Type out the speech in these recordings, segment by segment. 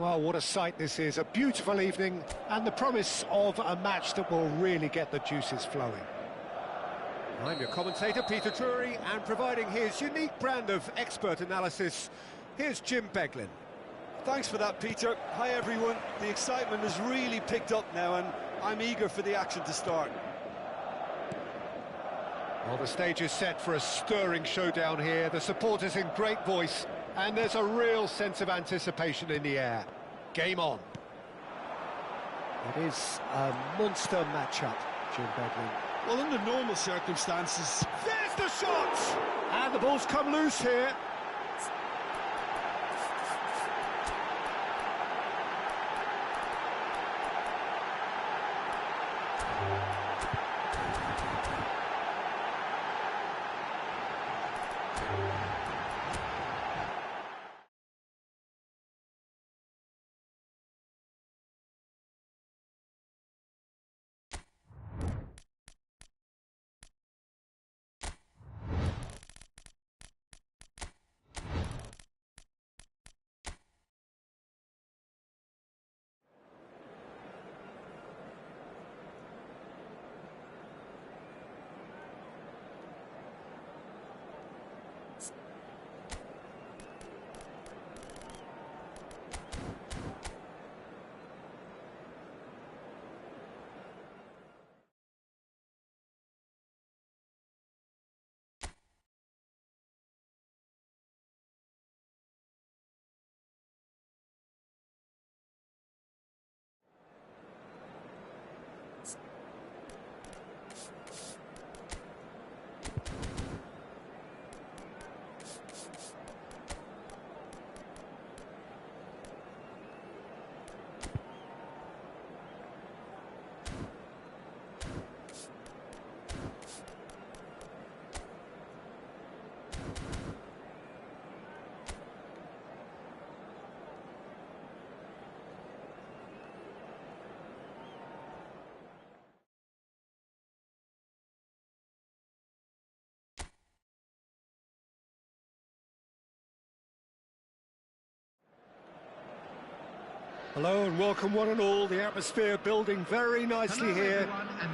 Well, what a sight this is. A beautiful evening and the promise of a match that will really get the juices flowing. I'm your commentator, Peter Drury, and providing his unique brand of expert analysis, here's Jim Beglin. Thanks for that, Peter. Hi, everyone. The excitement has really picked up now, and I'm eager for the action to start. Well, the stage is set for a stirring showdown here. The supporters in great voice, and there's a real sense of anticipation in the air. Game on. It is a monster matchup, Jim Beglin. Well, under normal circumstances... There's the shot! And the ball's come loose here. Hello and welcome one and all. The atmosphere building very nicely here.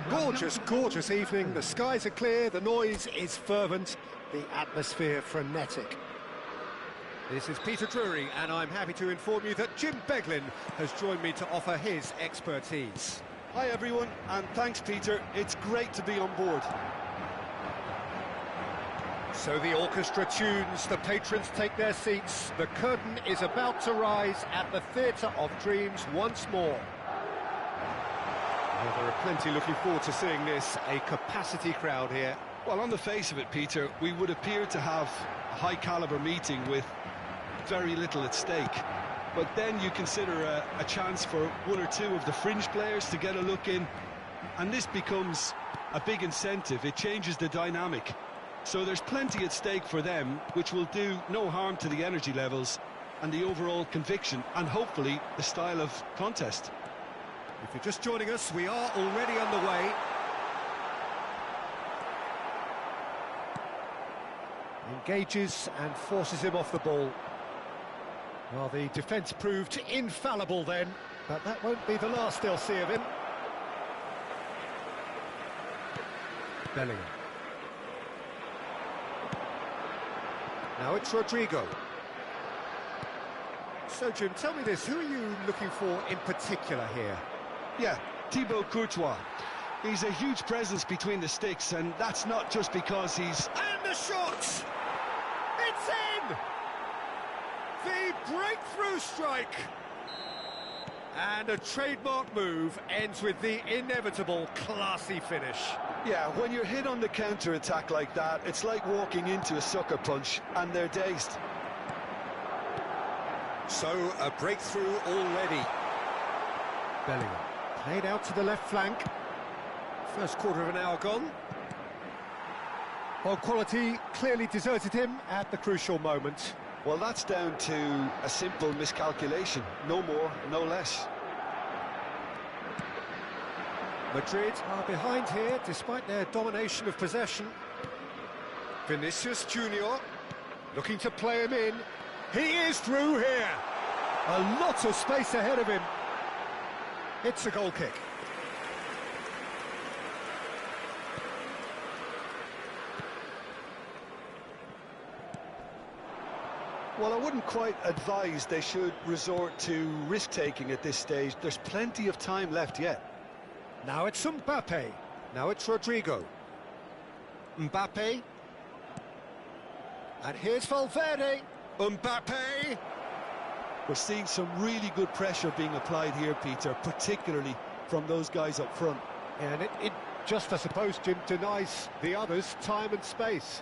Gorgeous, gorgeous evening. The skies are clear, the noise is fervent, the atmosphere frenetic. This is Peter Drury, and I'm happy to inform you that Jim Beglin has joined me to offer his expertise. Hi, everyone, and thanks, Peter. It's great to be on board. So the orchestra tunes, the patrons take their seats, the curtain is about to rise at the Theatre of Dreams once more. Well, there are plenty looking forward to seeing this, a capacity crowd here. Well, on the face of it, Peter, we would appear to have a high-caliber meeting with very little at stake. But then you consider a chance for one or two of the fringe players to get a look in, and this becomes a big incentive. It changes the dynamic. So there's plenty at stake for them, which will do no harm to the energy levels and the overall conviction and hopefully the style of contest. If you're just joining us, we are already underway. Engages and forces him off the ball. Well, the defence proved infallible then, but that won't be the last they'll see of him. Bellingham. Now it's Rodrigo. So, Jim, tell me this, who are you looking for in particular here? Yeah, Thibaut Courtois. He's a huge presence between the sticks, and that's not just because he's... And the shot! It's in! The breakthrough strike! And a trademark move ends with the inevitable classy finish. Yeah, when you're hit on the counter-attack like that, it's like walking into a sucker punch, and they're dazed. So, a breakthrough already. Bellingham, played out to the left flank. First quarter of an hour gone. Well, quality clearly deserted him at the crucial moment. Well, that's down to a simple miscalculation. No more, no less. Madrid are behind here, despite their domination of possession. Vinicius Junior looking to play him in. He is through here. A lot of space ahead of him. It's a goal kick. Well, I wouldn't quite advise they should resort to risk-taking at this stage. There's plenty of time left yet. Now it's Mbappe. Now it's Rodrigo. Mbappe. And here's Valverde. Mbappe. We're seeing some really good pressure being applied here, Peter, particularly from those guys up front. And it just, I suppose, Jim, denies the others time and space.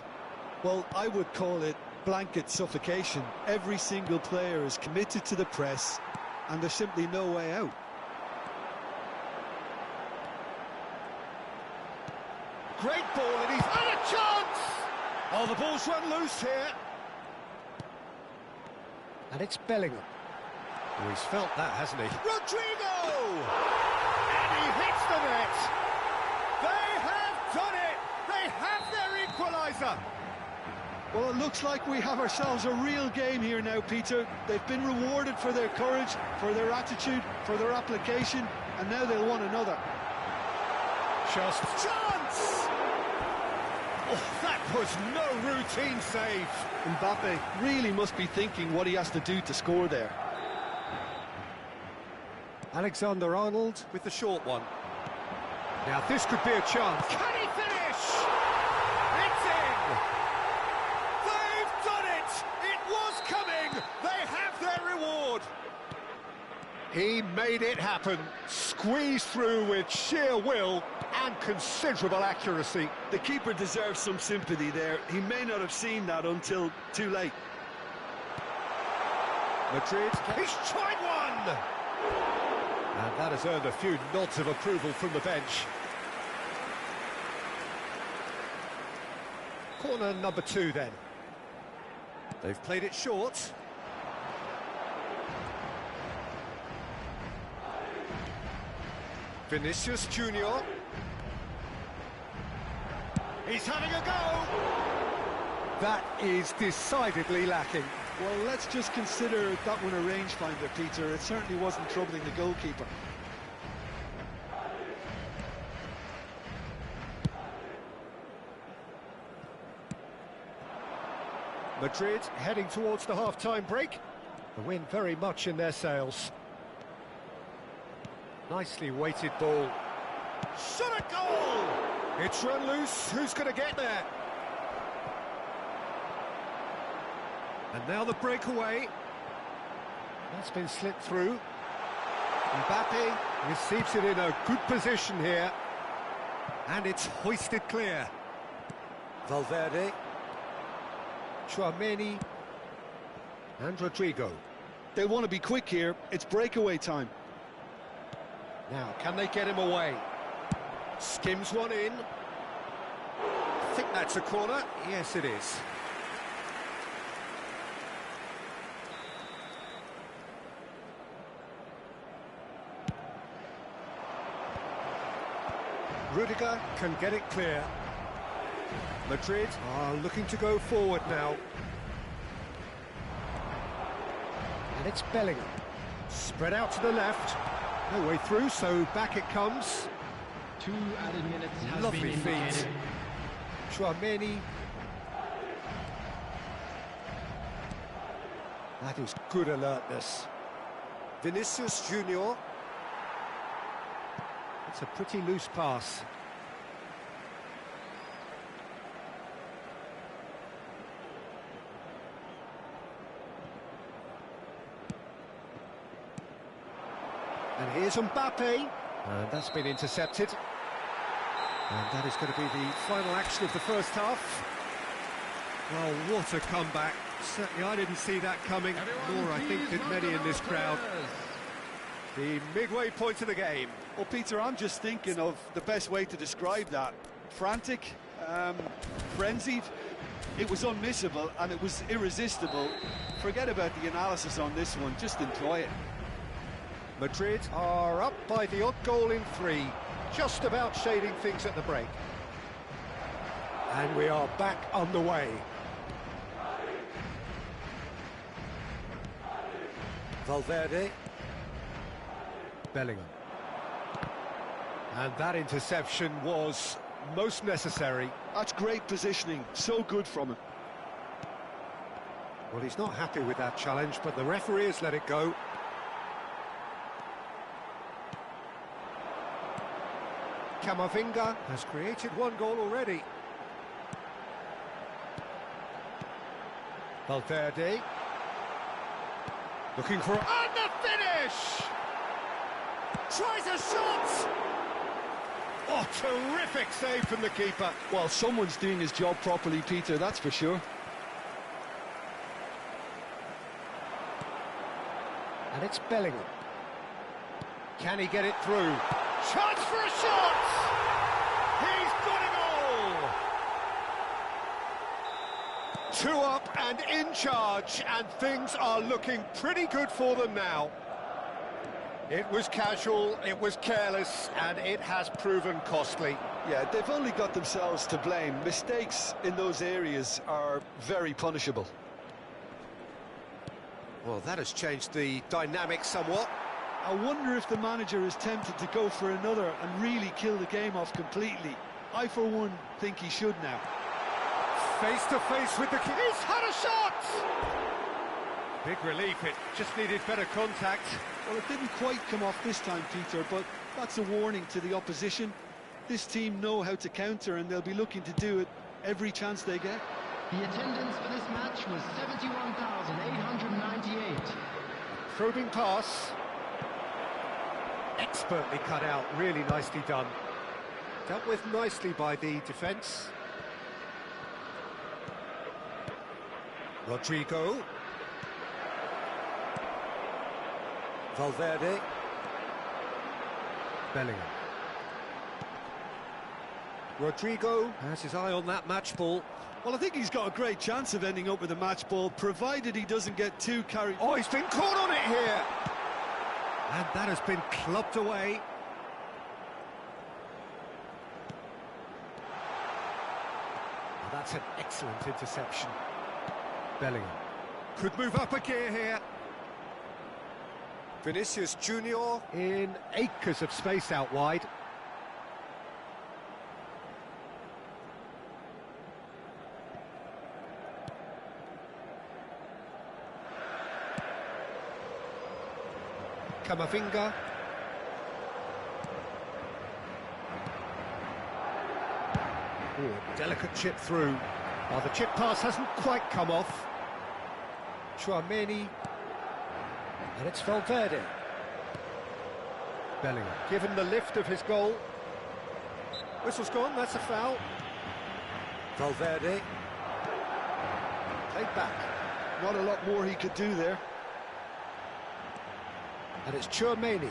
Well, I would call it blanket suffocation. Every single player is committed to the press, and there's simply no way out. Great ball, and he's had a chance! Oh, the ball's run loose here. And it's Bellingham. Oh, he's felt that, hasn't he? Rodrigo! And he hits the net! They have done it! They have their equaliser! Well, it looks like we have ourselves a real game here now, Peter. They've been rewarded for their courage, for their attitude, for their application, and now they'll want another. Just chance! Oh, that was no routine save. Mbappe really must be thinking what he has to do to score there. Alexander-Arnold with the short one. Now this could be a chance. Can he finish? It's in! They've done it! It was coming! They have their reward! He made it happen. Squeezed through with sheer will and considerable accuracy. The keeper deserves some sympathy there. He may not have seen that until too late. Madrid, he's tried one! And that has earned a few nods of approval from the bench. Corner number 2 then. They've played it short. Vinicius Junior. He's having a go! That is decidedly lacking. Well, let's just consider that one a rangefinder, Peter. It certainly wasn't troubling the goalkeeper. Madrid heading towards the half-time break. The wind very much in their sails. Nicely weighted ball. Shot a goal! It's run loose. Who's going to get there? And now the breakaway. That's been slipped through. Mbappe receives it in a good position here. And it's hoisted clear. Valverde. Tchouaméni. And Rodrigo. They want to be quick here. It's breakaway time. Now, can they get him away? Skims one in. I think that's a corner. Yes, it is. Rudiger can get it clear. Madrid are looking to go forward now. And it's Bellingham. Spread out to the left. No way through, so back it comes. 2 added minutes has Lovely been indicated. feet. Tchouaméni. That is good alertness. Vinicius Junior. It's a pretty loose pass. And here's Mbappe. And that's been intercepted. And that is going to be the final action of the first half. Well, what a comeback. Certainly I didn't see that coming, nor I think did many in this crowd. The midway point of the game. Well, Peter, I'm just thinking of the best way to describe that. Frantic, frenzied. It was unmissable and it was irresistible. Forget about the analysis on this one, just enjoy it. Madrid are up by the odd goal in 3, just about shading things at the break. And we are back underway. Valverde. Bellingham. And that interception was most necessary. That's great positioning, so good from him. Well, he's not happy with that challenge, but the referee has let it go. Camavinga has created one goal already. Valverde. Looking for... And the finish! Tries a shot! Oh, terrific save from the keeper. Well, someone's doing his job properly, Peter, that's for sure. And it's Bellingham. Can he get it through? Chance for a shot! He's got a goal! 2 up and in charge, and things are looking pretty good for them now. It was casual, it was careless, and it has proven costly. Yeah, they've only got themselves to blame. Mistakes in those areas are very punishable. Well, that has changed the dynamic somewhat. I wonder if the manager is tempted to go for another and really kill the game off completely. I, for one, think he should now. Face to face with the keeper. He's had a shot! Big relief, it just needed better contact. Well, it didn't quite come off this time, Peter, but that's a warning to the opposition. This team know how to counter, and they'll be looking to do it every chance they get. The attendance for this match was 71,898. Probing pass. Expertly cut out, really nicely done. Dealt with nicely by the defence. Rodrigo. Valverde. Bellingham. Rodrigo has his eye on that match ball. Well, I think he's got a great chance of ending up with a match ball, provided he doesn't get too carried. Oh, he's been caught on it here! And that has been clubbed away. Well, that's an excellent interception. Bellingham could move up a gear here. Vinicius Junior in acres of space out wide. Camavinga. Oh, delicate chip through. Oh, the chip pass hasn't quite come off. Tchouaméni. And it's Valverde. Bellingham, given the lift of his goal. Whistle's gone, that's a foul. Valverde. Played back. Not a lot more he could do there. And it's Tchouaméni.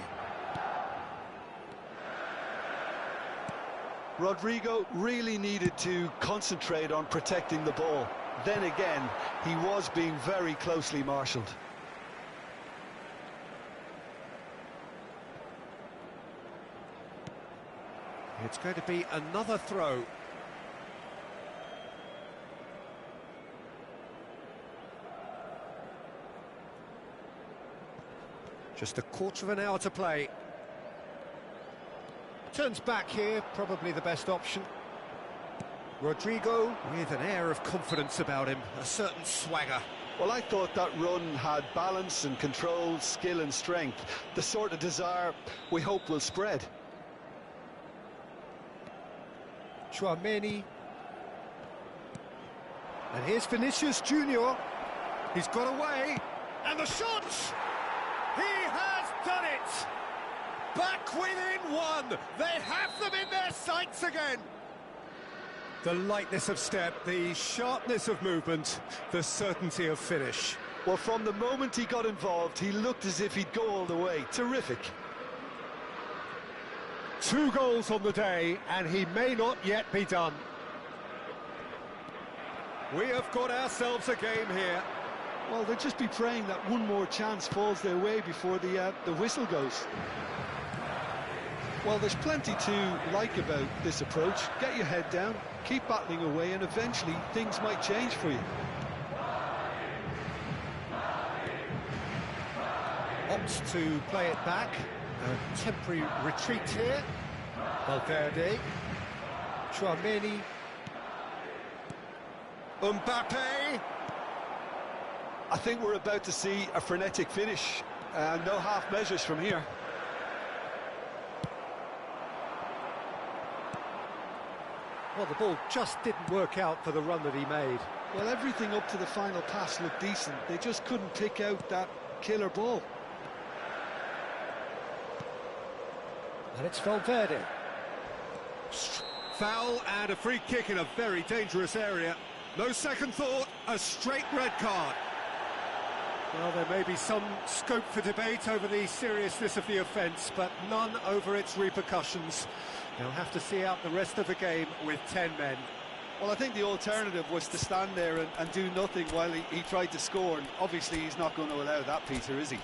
Rodrigo really needed to concentrate on protecting the ball. Then again, he was being very closely marshalled. It's going to be another throw. Just a quarter of an hour to play. Turns back here, probably the best option. Rodrigo with an air of confidence about him, a certain swagger. Well, I thought that run had balance and control, skill and strength. The sort of desire we hope will spread. Tchouaméni. And here's Vinicius Junior. He's got away. And the shot! He has done it! Back within one! They have them in their sights again! The lightness of step, the sharpness of movement, the certainty of finish. Well, from the moment he got involved, he looked as if he'd go all the way. Terrific. 2 goals on the day, and he may not yet be done. We have got ourselves a game here. Well, they'll just be praying that one more chance falls their way before the whistle goes. Well, there's plenty to like about this approach. Get your head down, keep battling away, and eventually things might change for you. Opts to play it back. A temporary retreat here. Valverde. Chouameni. Mbappe. I think we're about to see a frenetic finish. No half measures from here. Well, the ball just didn't work out for the run that he made. Well, everything up to the final pass looked decent. They just couldn't pick out that killer ball. And it's Valverde. Foul and a free kick in a very dangerous area. No second thought, a straight red card. Well, there may be some scope for debate over the seriousness of the offence, but none over its repercussions. They'll have to see out the rest of the game with 10 men. Well, I think the alternative was to stand there and do nothing while he tried to score, and obviously he's not going to allow that, Peter, is he?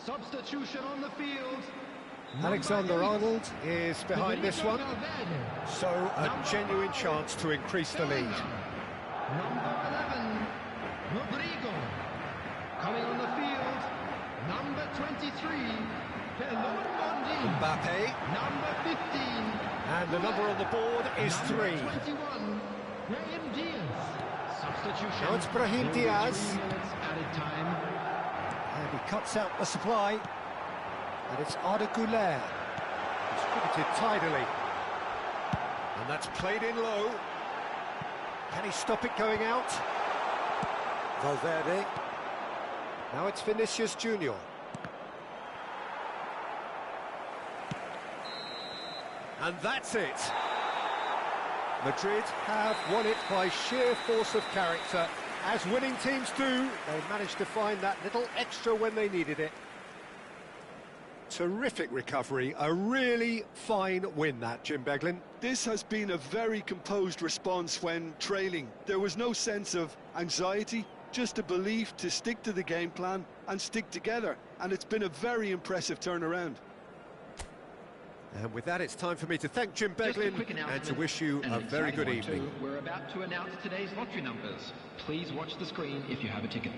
Substitution on the field. Alexander-Arnold is behind this one, so a genuine chance to increase the lead. Number 11, Rodrigo. Coming on the field, number 23, Pelon Bondi. Mbappe. Number 15. And the number on the board is 3. Number 21, Brahim Diaz. Substitution. Now it's Brahim Diaz. 3 minutes added time. And he cuts out the supply. And it's Arda Güler. Distributed tidily. And that's played in low. Can he stop it going out? Valverde. Now it's Vinicius Junior. And that's it. Madrid have won it by sheer force of character. As winning teams do, they managed to find that little extra when they needed it. Terrific recovery, a really fine win that, Jim Beglin. This has been a very composed response when trailing. There was no sense of anxiety, just a belief to stick to the game plan and stick together. And it's been a very impressive turnaround. And with that, it's time for me to thank Jim Beglin and to wish you a very good evening. We're about to announce today's lottery numbers. Please watch the screen if you have a ticket.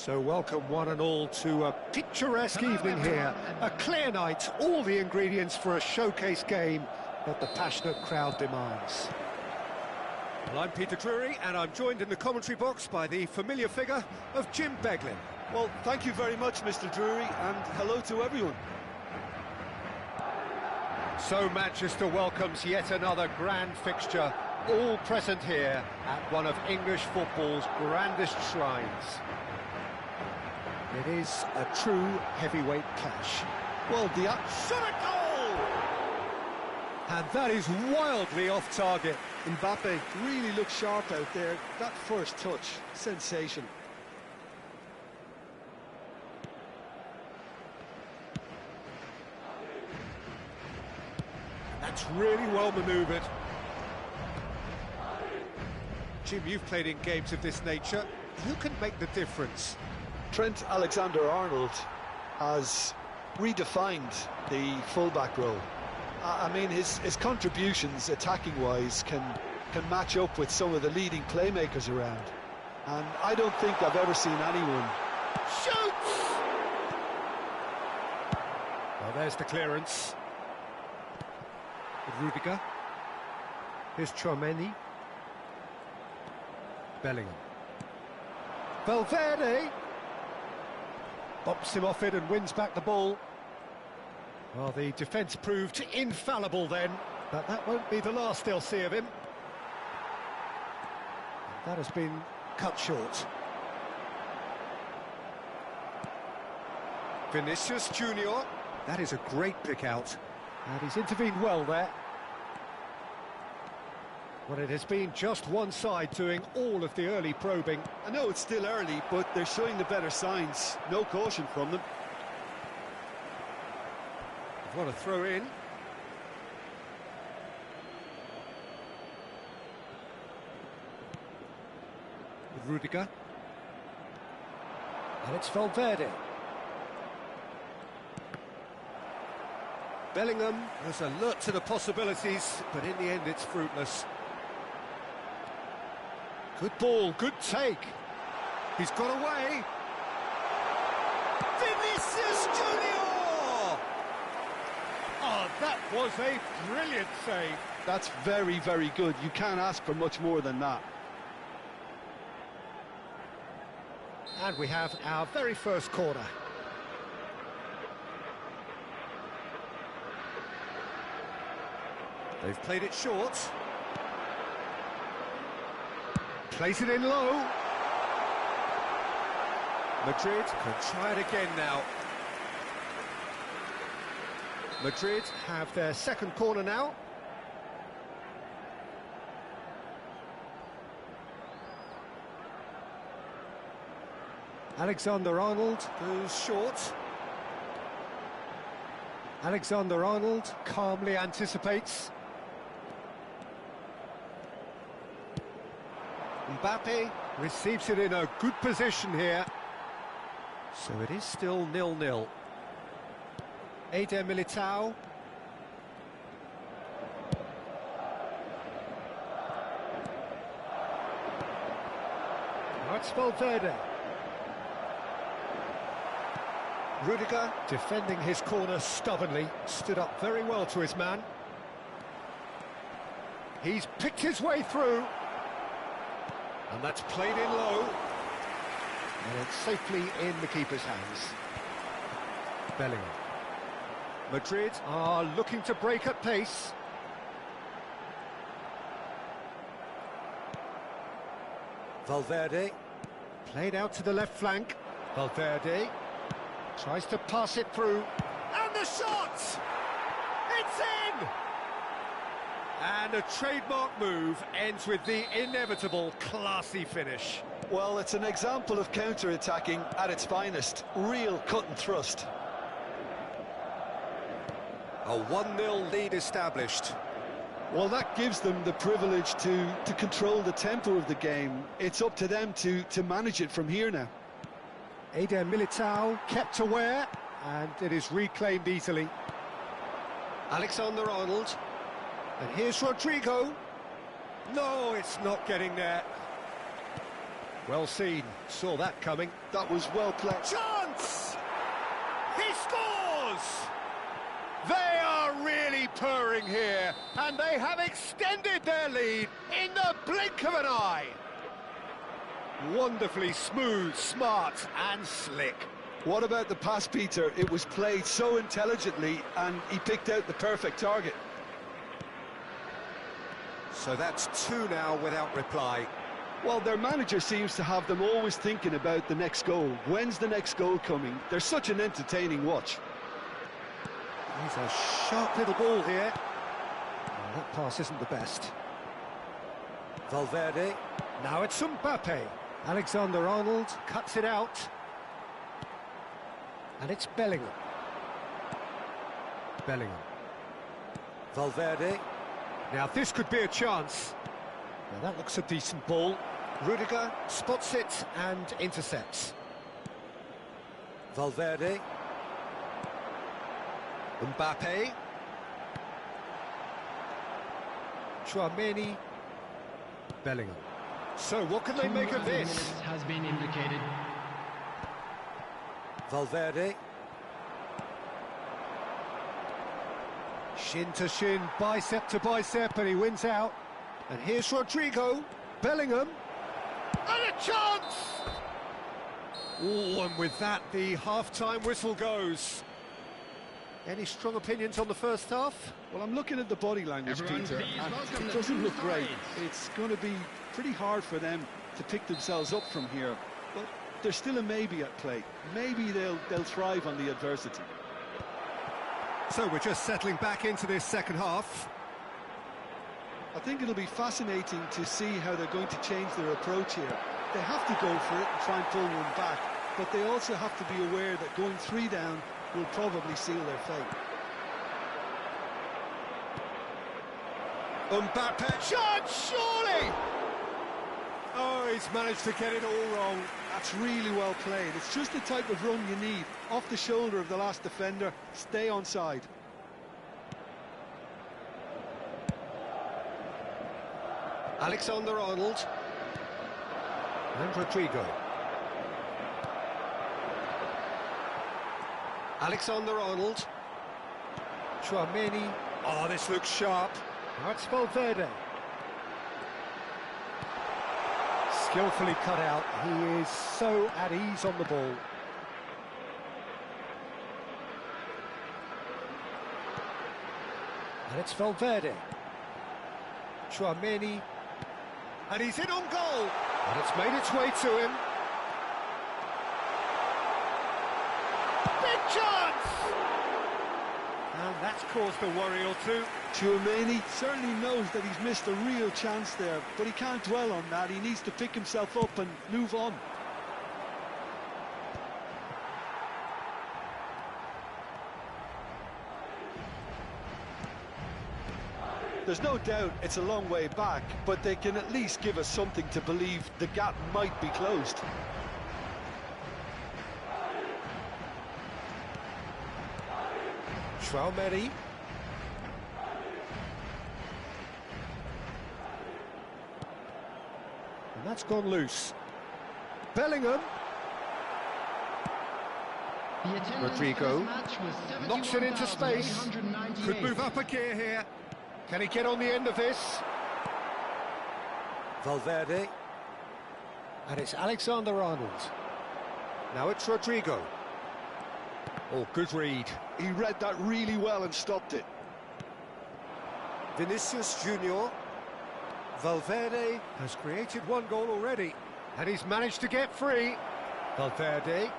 So welcome one and all to a picturesque evening here. A clear night, all the ingredients for a showcase game that the passionate crowd demands. Well, I'm Peter Drury, and I'm joined in the commentary box by the familiar figure of Jim Beglin. Well, thank you very much, Mr. Drury, and hello to everyone. So Manchester welcomes yet another grand fixture, all present here at one of English football's grandest shrines. It is a true heavyweight clash. Well, the shot a goal! And that is wildly off target. Mbappe really looked sharp out there. That first touch, sensation. That's really well manoeuvred. Jim, you've played in games of this nature. Who can make the difference? Trent Alexander-Arnold has redefined the fullback role. I mean, his contributions, attacking-wise, can match up with some of the leading playmakers around. And I don't think I've ever seen anyone... Shoots! Well, there's the clearance. Rudiger. Here's Chouameni. Bellingham. Valverde. Bumps him off it and wins back the ball. Well, the defence proved infallible then, but that won't be the last they'll see of him. That has been cut short. Vinicius Junior. That is a great pick out. And he's intervened well there. Well, it has been just one side doing all of the early probing. I know it's still early, but they're showing the better signs. No caution from them. What a throw in. Rudiger. And it's Valverde. Bellingham was alert to the possibilities, but in the end it's fruitless. Good ball, good take. He's got away. Vinicius Junior! Oh, that was a brilliant save. That's very, very good. You can't ask for much more than that. And we have our very first corner. They've played it short. Plays it in low. Madrid can try it again now. Madrid have their second corner now. Alexander-Arnold goes short. Alexander-Arnold calmly anticipates. Mbappe receives it in a good position here. So it is still 0-0. Eder Militao. That's Valverde. Rudiger, defending his corner stubbornly, stood up very well to his man. He's picked his way through. And that's played in low. And it's safely in the keeper's hands. Bellingham. Madrid are looking to break at pace. Valverde. Played out to the left flank. Valverde. Tries to pass it through. And the shot! It's in! And a trademark move ends with the inevitable classy finish. Well, it's an example of counter-attacking at its finest. Real cut and thrust. A 1-0 lead established. Well, that gives them the privilege to control the tempo of the game. It's up to them to manage it from here now. Eder Militao kept aware, and it is reclaimed easily. Alexander-Arnold. And here's Rodrigo. No, it's not getting there. Well seen, saw that coming. That was well played. Chance! He scores! They are really purring here, and they have extended their lead in the blink of an eye. Wonderfully smooth, smart and slick. What about the pass, Peter? It was played so intelligently, and he picked out the perfect target. So that's two now without reply. Well, their manager seems to have them always thinking about the next goal. When's the next goal coming? They're such an entertaining watch. He's a sharp little ball here. Oh, that pass isn't the best. Valverde. Now it's Mbappe. Alexander-Arnold cuts it out. And it's Bellingham. Bellingham. Valverde. Now this could be a chance. Now that looks a decent ball. Rudiger spots it and intercepts. Valverde. Mbappe. Tchouaméni. Bellingham. So what can they make of this? Has been indicated. Valverde. Shin to shin, bicep to bicep, and he wins out. And here's Rodrigo. Bellingham. And a chance! Oh, and with that, the half-time whistle goes. Any strong opinions on the first half? Well, I'm looking at the body language, Everyone, Peter, please and welcome it the doesn't two look great. sides. It's going to be pretty hard for them to pick themselves up from here, but there's still a maybe at play. Maybe they'll thrive on the adversity. So we're just settling back into this second half. I think it'll be fascinating to see how they're going to change their approach here. They have to go for it and try and pull one back, but they also have to be aware that going 3 down will probably seal their fate. Mbappe, chance, surely! Oh, he's managed to get it all wrong. That's really well played. It's just the type of run you need. Off the shoulder of the last defender, stay onside. Alexander-Arnold. And Rodrigo. Alexander-Arnold. Tchouaméni. Oh, this looks sharp. Now it's Valverde. Skillfully cut out. He is so at ease on the ball. And it's Valverde. Tchouaméni. And he's in on goal. And it's made its way to him. Big chance! And that's caused a worry or two. Tchouaméni certainly knows that he's missed a real chance there, but he can't dwell on that. He needs to pick himself up and move on. There's no doubt it's a long way back, but they can at least give us something to believe the gap might be closed. Tchouaméni. And that's gone loose. Bellingham. Rodrigo knocks it into space. Could move up a gear here. Can he get on the end of this? Valverde. And it's Alexander-Arnold. Now it's Rodrigo. Oh, good read. He read that really well and stopped it. Vinicius Junior. Valverde has created one goal already. And he's managed to get free. Valverde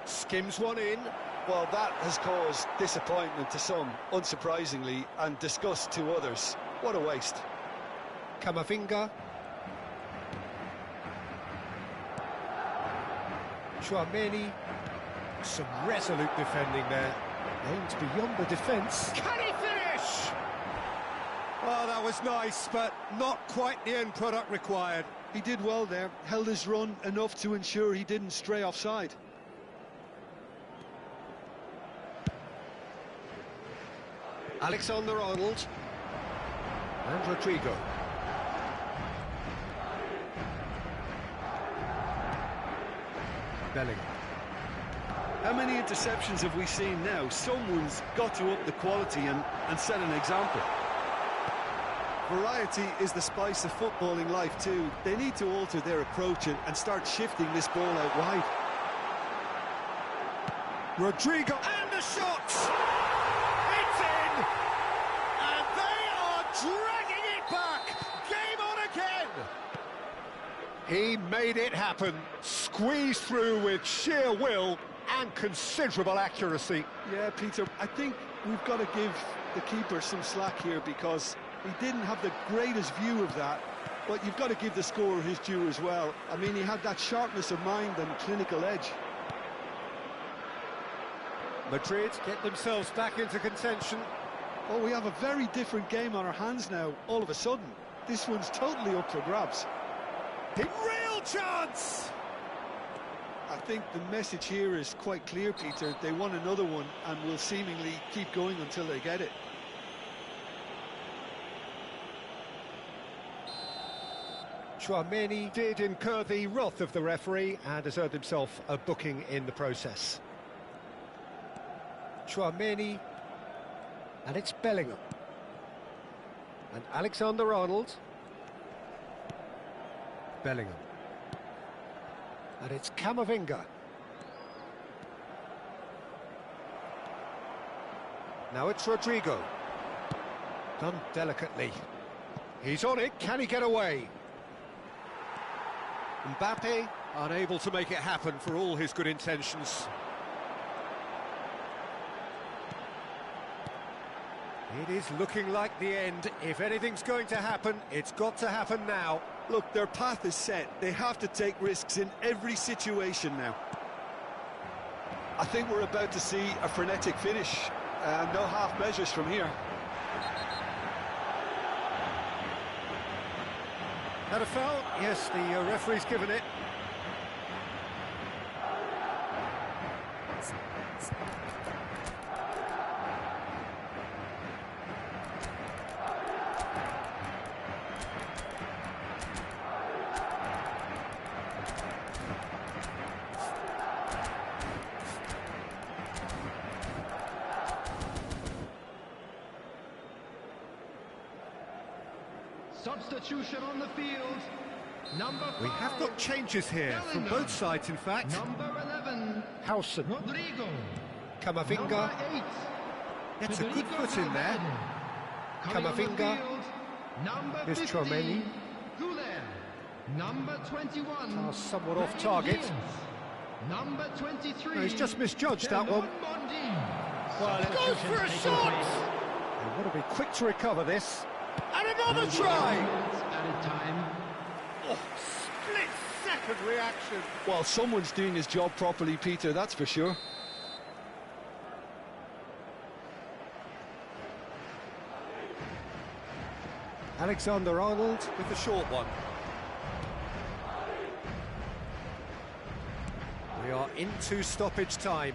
skims one in. Well, that has caused disappointment to some, unsurprisingly, and disgust to others. What a waste. Camavinga. Tchouaméni. Some resolute defending there. Aimed beyond the defence. Can he finish? Oh, that was nice, but not quite the end product required. He did well there, held his run enough to ensure he didn't stray offside. Alexander-Arnold. And Rodrigo. Bellingham. How many interceptions have we seen now? Someone's got to up the quality and set an example. Variety is the spice of footballing life too. They need to alter their approach and start shifting this ball out wide. Rodrigo, and the shot! It's in! And they are dragging it back! Game on again! He made it happen, squeezed through with sheer will and considerable accuracy. Yeah, Peter, I think we've got to give the keeper some slack here because he didn't have the greatest view of that, but you've got to give the scorer his due as well. I mean, he had that sharpness of mind and clinical edge. Madrid get themselves back into contention. Oh, we have a very different game on our hands now, all of a sudden. This one's totally up for grabs. Real chance! I think the message here is quite clear, Peter. They want another one and will seemingly keep going until they get it. Tchouaméni did incur the wrath of the referee and has earned himself a booking in the process. Tchouaméni, and it's Bellingham. And Alexander-Arnold. Bellingham. And it's Camavinga. Now it's Rodrigo. Done delicately. He's on it, can he get away? Mbappe, unable to make it happen for all his good intentions. It is looking like the end. If anything's going to happen, it's got to happen now. Look, their path is set. They have to take risks in every situation now. I think we're about to see a frenetic finish. No half measures from here. Had a foul? Yes, the referee's given it. Substitution on the field. Number 5. We have got changes here from both sides, in fact. Number 11. Howson. Rodrigo. Camavinga. Number 8. Gets a good foot in there. Coming on the Camavinga. field, Number Here's 50. Tchouaméni. Guler. Number 21. Pass somewhat off target. Number 23. No, he's just misjudged that one. Well, it goes for a shot! They want to be quick to recover this. And another try! Added time. Oh, split-second reaction. Well, someone's doing his job properly, Peter, that's for sure. Alexander-Arnold with the short one. We are into stoppage time.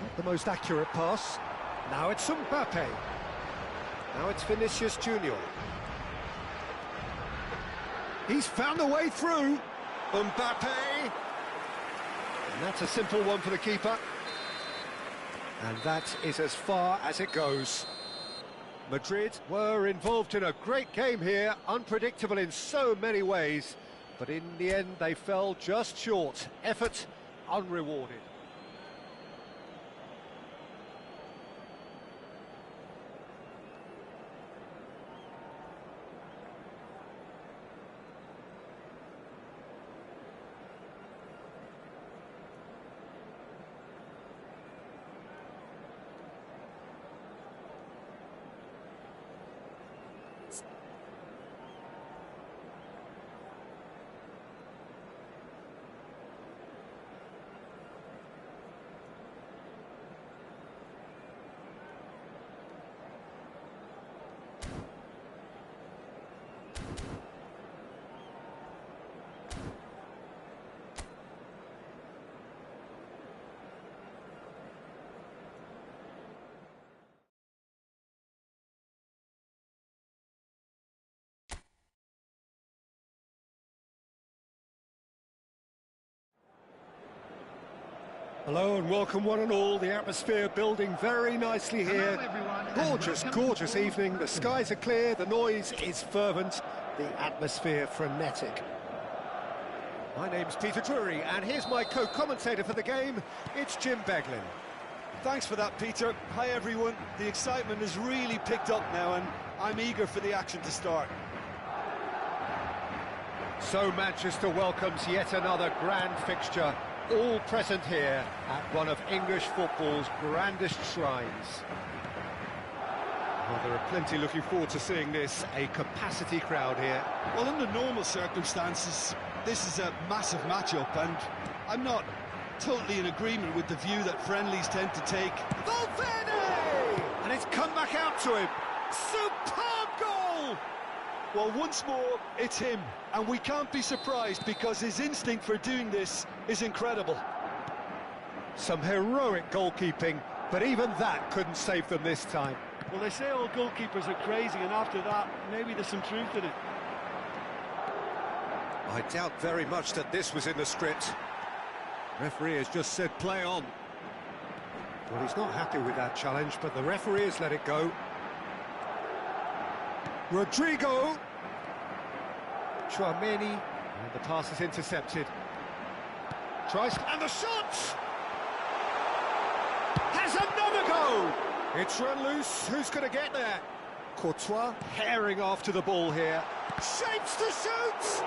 Not the most accurate pass. Now it's Mbappe. Now it's Vinicius Junior. He's found a way through. Mbappe. And that's a simple one for the keeper. And that is as far as it goes. Madrid were involved in a great game here, unpredictable in so many ways, but in the end they fell just short. Effort unrewarded. Hello and welcome one and all. The atmosphere building very nicely here. Gorgeous, gorgeous evening. The skies are clear, the noise is fervent, the atmosphere frenetic. My name's Peter Drury, and here's my co-commentator for the game. It's Jim Beglin. Thanks for that, Peter. Hi, everyone. The excitement has really picked up now, and I'm eager for the action to start. So Manchester welcomes yet another grand fixture, all present here at one of English football's grandest shrines. Well, there are plenty looking forward to seeing this, a capacity crowd here. Well, under normal circumstances, this is a massive matchup, and I'm not totally in agreement with the view that friendlies tend to take. Valverde! And it's come back out to him. Superb goal! Well, once more, it's him, and we can't be surprised because his instinct for doing this is incredible. Some heroic goalkeeping, but even that couldn't save them this time. Well, they say all goalkeepers are crazy, and after that, maybe there's some truth in it. I doubt very much that this was in the script. Referee has just said play on. Well, he's not happy with that challenge, but the referee has let it go. Rodrigo. Chouameni. And the pass is intercepted. Tries, and the shot! Has another go! It's run loose. Who's going to get there? Courtois herring after the ball here. Shapes to shoot!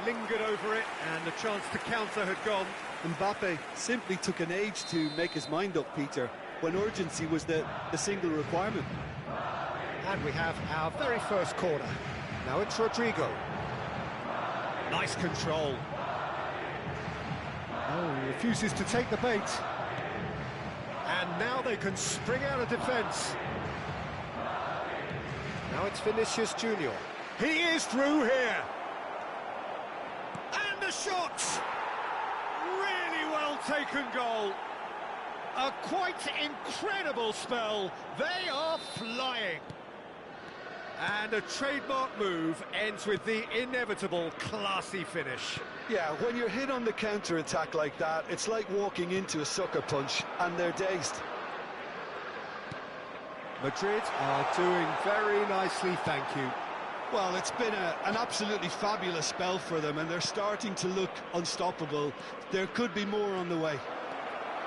Lingered over it, and the chance to counter had gone. Mbappe simply took an age to make his mind up, Peter, when urgency was the single requirement. And we have our very first corner. Now it's Rodrigo. Nice control. Oh, he refuses to take the bait. And now they can spring out of defence. Now it's Vinicius Junior. He is through here. And the shot! Really well taken goal. A quite incredible spell. They are flying. And a trademark move ends with the inevitable classy finish. Yeah, when you're hit on the counter-attack like that, it's like walking into a sucker punch, and they're dazed. Madrid are doing very nicely, thank you. Well, it's been an absolutely fabulous spell for them, and they're starting to look unstoppable. There could be more on the way.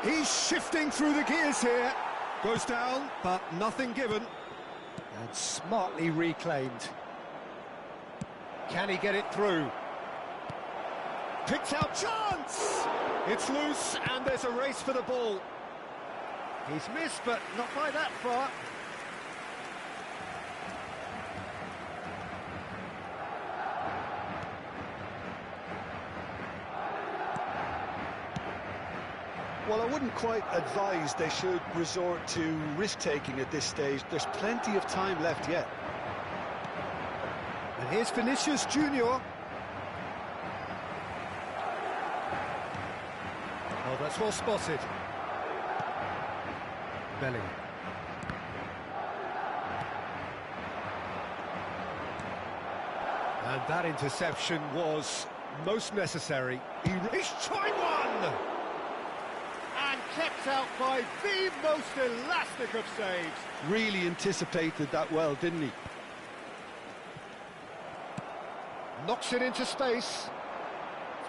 He's shifting through the gears here. Goes down, but nothing given. And smartly reclaimed. Can he get it through? Picked out chance! It's loose, and there's a race for the ball. He's missed, but not by that far. Well, I wouldn't quite advise they should resort to risk-taking at this stage. There's plenty of time left yet. And here's Vinicius Junior. Oh, that's well spotted. Bellingham. And that interception was most necessary. He's trying one! And kept out by the most elastic of saves. Really anticipated that well, didn't he? Knocks it into space.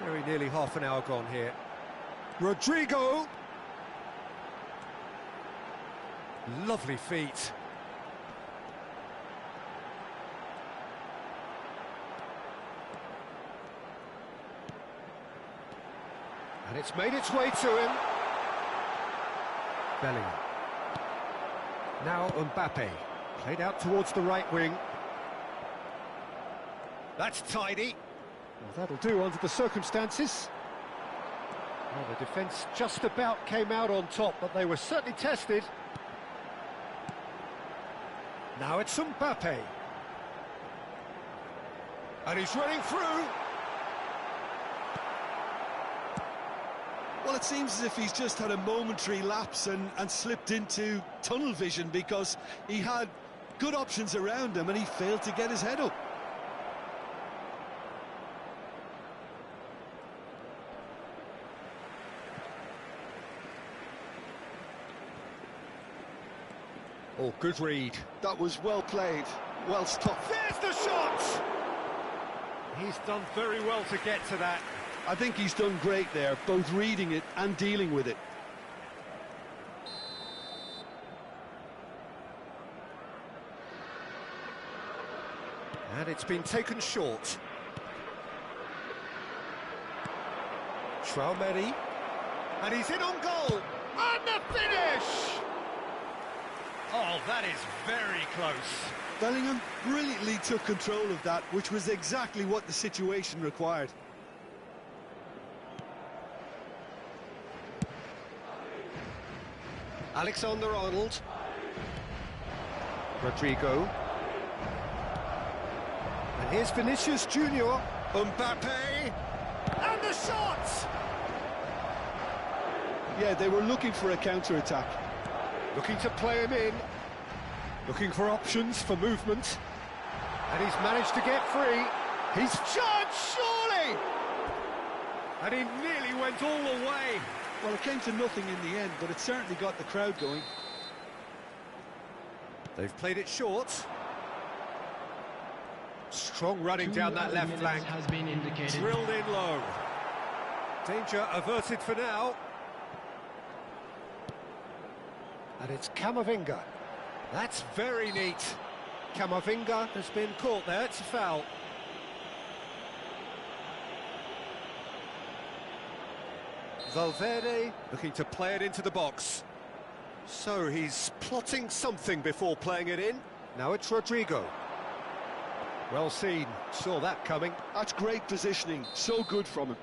Very nearly half an hour gone here. Rodrigo. Lovely feet. And it's made its way to him. Bellingham. Now Mbappe. Played out towards the right wing. That's tidy. Well, that'll do under the circumstances. Well, the defence just about came out on top, but they were certainly tested. Now it's Mbappe. And he's running through. Well, it seems as if he's just had a momentary lapse and slipped into tunnel vision, because he had good options around him and he failed to get his head up. Oh, good read. That was well played, well stopped. There's the shot! He's done very well to get to that. I think he's done great there, both reading it and dealing with it. And it's been taken short. Traumeri. And he's in on goal. And the finish! Oh, that is very close. Bellingham brilliantly took control of that, which was exactly what the situation required. Alexander-Arnold. Rodrigo. And here's Vinicius Junior. Mbappe. And the shot! Yeah, they were looking for a counter-attack. Looking to play him in. Looking for options for movement. And he's managed to get free. He's charged, surely! And he nearly went all the way. Well, it came to nothing in the end, but it certainly got the crowd going. They've played it short. Strong running down that left flank. Has been indicated. Drilled in low. Danger averted for now. And it's Camavinga. That's very neat. Camavinga has been caught there. It's a foul. Valverde looking to play it into the box. So he's plotting something before playing it in. Now it's Rodrigo. Well seen, saw that coming. That's great positioning, so good from him.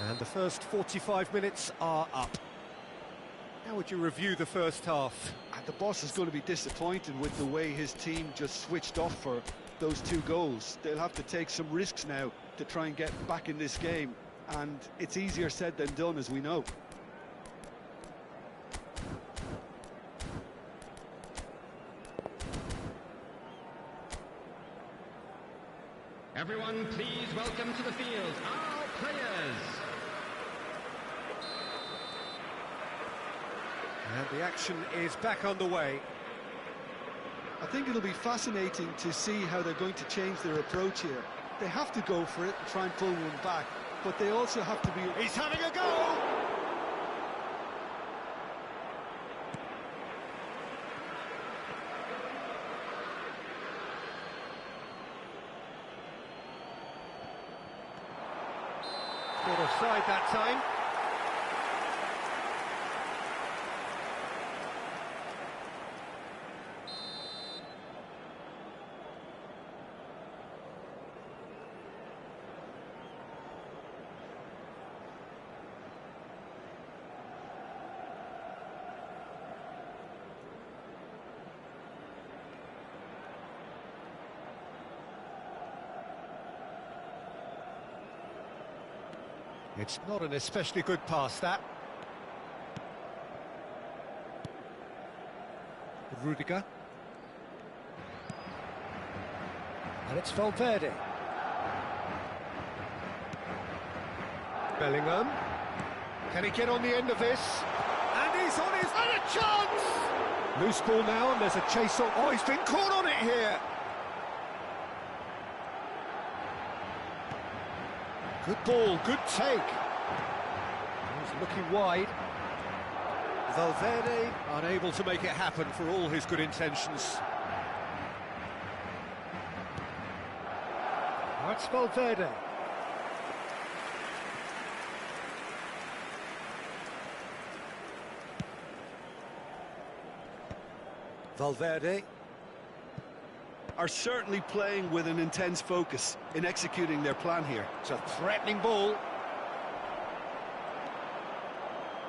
And the first 45 minutes are up. How would you review the first half? And the boss is going to be disappointed with the way his team just switched off for those 2 goals. They'll have to take some risks now to try and get back in this game. And it's easier said than done, as we know. Everyone, please welcome to the field our players. And the action is back underway. I think it'll be fascinating to see how they're going to change their approach here. They have to go for it and try and pull one back, but they also have to be... He's having a go! Caught offside that time. It's not an especially good pass, that. Rudiger. And it's Valverde. Bellingham. Can he get on the end of this? And he's on his... And a chance! Loose ball now, and there's a chase on... Oh, he's been caught on it here! Good ball, good take. He's looking wide. Valverde unable to make it happen for all his good intentions. That's Valverde. Valverde are certainly playing with an intense focus in executing their plan here. It's a threatening ball.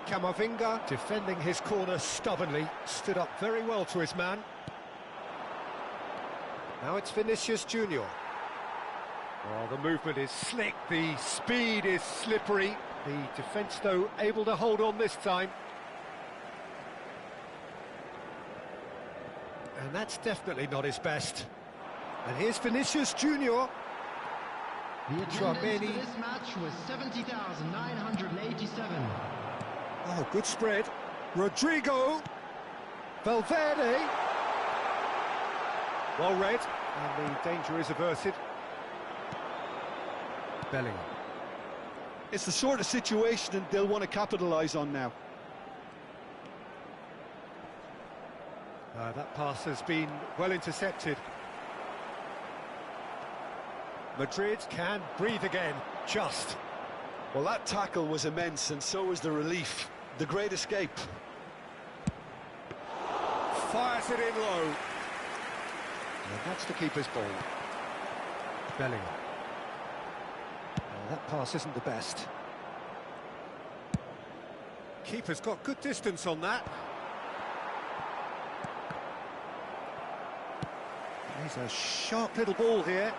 Camavinga defending his corner stubbornly, stood up very well to his man. Now it's Vinicius Junior. Well, the movement is slick, the speed is slippery. The defence, though, able to hold on this time. And that's definitely not his best. And here's Vinicius Junior. The attendance for this match was 70,987. Oh, good spread. Rodrigo. Valverde. Well read, and the danger is averted. Bellingham. It's the sort of situation that they'll want to capitalise on now. That pass has been well intercepted. Madrid can breathe again, just. Well, that tackle was immense, and so was the relief. The great escape. Fires it in low. And that's the keeper's ball. Bellingham. That pass isn't the best. Keeper's got good distance on that. He's a sharp little ball here.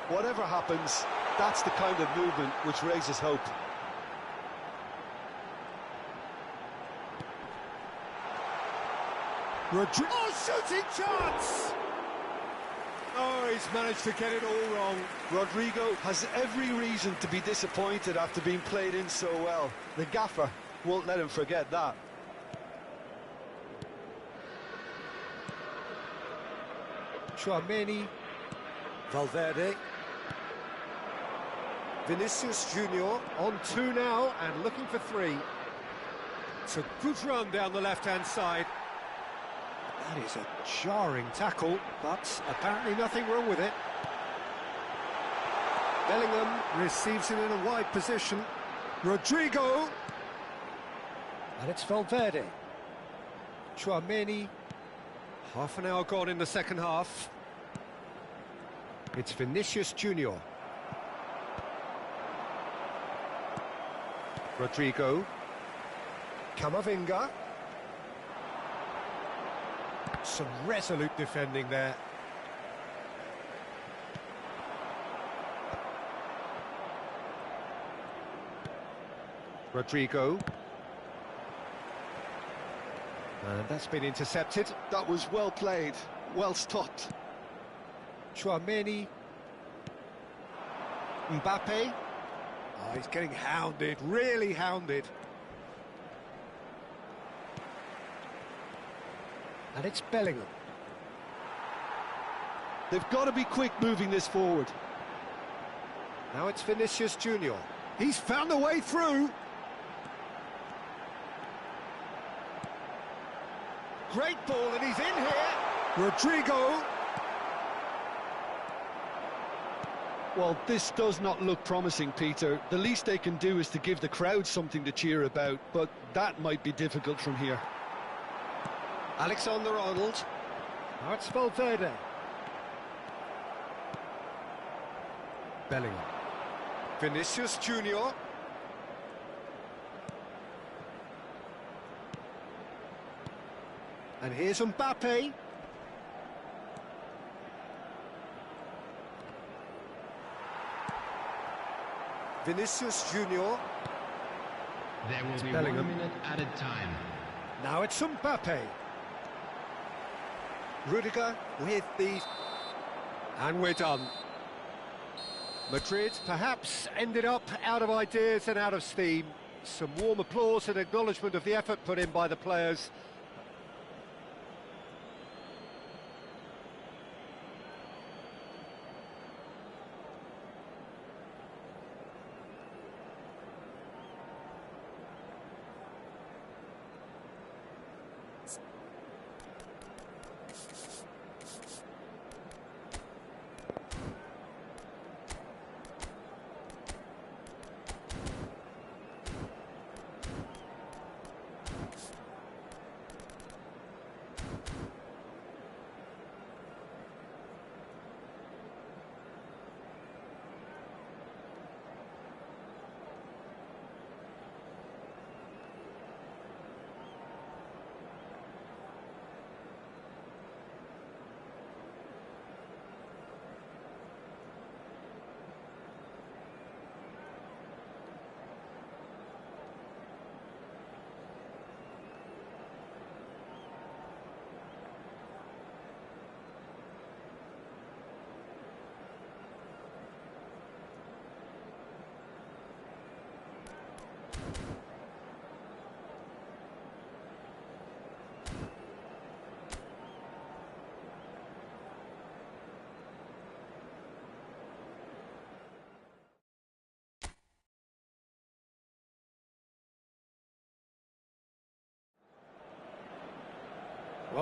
Whatever happens, that's the kind of movement which raises hope. Shooting chance! Oh, he's managed to get it all wrong. Rodrigo has every reason to be disappointed after being played in so well. The gaffer won't let him forget that. Tchouaméni. Valverde. Vinicius Junior on 2 now and looking for 3. It's a good run down the left-hand side. That is a jarring tackle, but apparently nothing wrong with it. Bellingham receives it in a wide position. Rodrigo. And it's Valverde. Tchouaméni. Half an hour gone in the second half. It's Vinicius Junior. Rodrigo. Camavinga. Some resolute defending there. Rodrigo. And that's been intercepted. That was well played, well stopped. Tchouaméni. Mbappe. Oh, he's getting hounded, really hounded. And it's Bellingham. They've got to be quick moving this forward. Now it's Vinicius Junior. He's found a way through. Great ball, and he's in here. Rodrigo. Well, this does not look promising, Peter. The least they can do is to give the crowd something to cheer about, but that might be difficult from here. Alexander-Arnold. Now it's Valverde. Bellingham. Vinicius Junior. And here's Mbappe. Vinicius Junior. There will be Bellingham. 1 minute added time. Now it's Mbappe. Rudiger with the... And we're done. Madrid perhaps ended up out of ideas and out of steam. Some warm applause and acknowledgement of the effort put in by the players.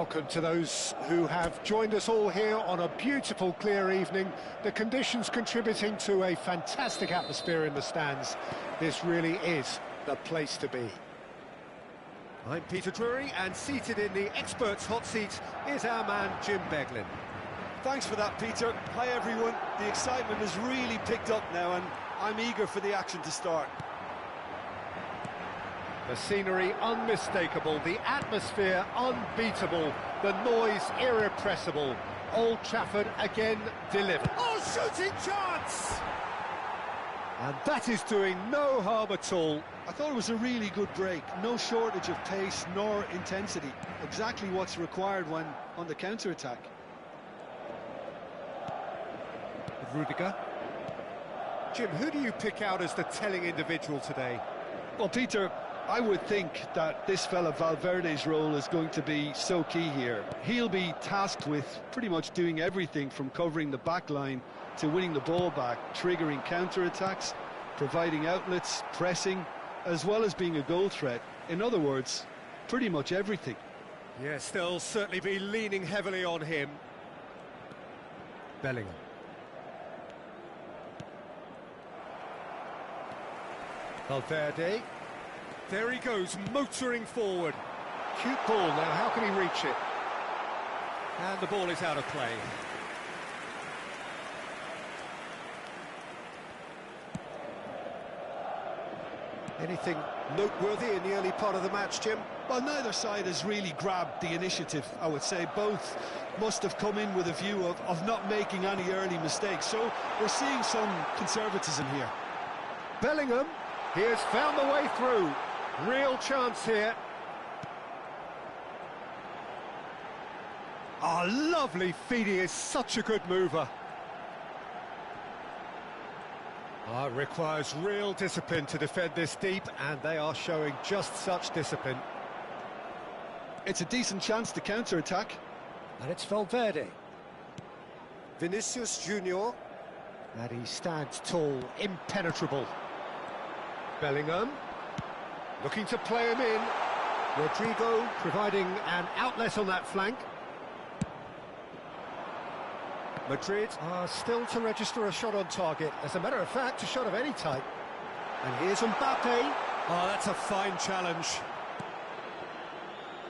Welcome to those who have joined us all here on a beautiful, clear evening. The conditions contributing to a fantastic atmosphere in the stands. This really is the place to be. I'm Peter Drury, and seated in the experts' hot seat is our man Jim Beglin. Thanks for that, Peter. Hi, everyone. The excitement has really picked up now, and I'm eager for the action to start. The scenery unmistakable, the atmosphere unbeatable, the noise irrepressible. Old Trafford again delivered. Oh, shooting chance! And that is doing no harm at all. I thought it was a really good break. No shortage of pace nor intensity. Exactly what's required when on the counter-attack. Rudiger. Jim, who do you pick out as the telling individual today? Well, Peter, I would think that this fella Valverde's role is going to be so key here. He'll be tasked with pretty much doing everything from covering the back line to winning the ball back, triggering counter-attacks, providing outlets, pressing, as well as being a goal threat. In other words, pretty much everything. Yes, they'll certainly be leaning heavily on him. Bellingham. Valverde. There he goes, motoring forward. Cute ball now, how can he reach it? And the ball is out of play. Anything noteworthy in the early part of the match, Jim? Well, neither side has really grabbed the initiative, I would say. Both must have come in with a view of not making any early mistakes. So we're seeing some conservatism here. Bellingham, he has found the way through. Real chance here. Oh, lovely feed. He is such a good mover. Oh, it requires real discipline to defend this deep, and they are showing just such discipline. It's a decent chance to counter-attack. And it's Valverde. Vinicius Junior. And he stands tall, impenetrable. Bellingham. Looking to play him in. Rodrigo providing an outlet on that flank. Madrid are still to register a shot on target. As a matter of fact, a shot of any type. And here's Mbappe. Oh, that's a fine challenge.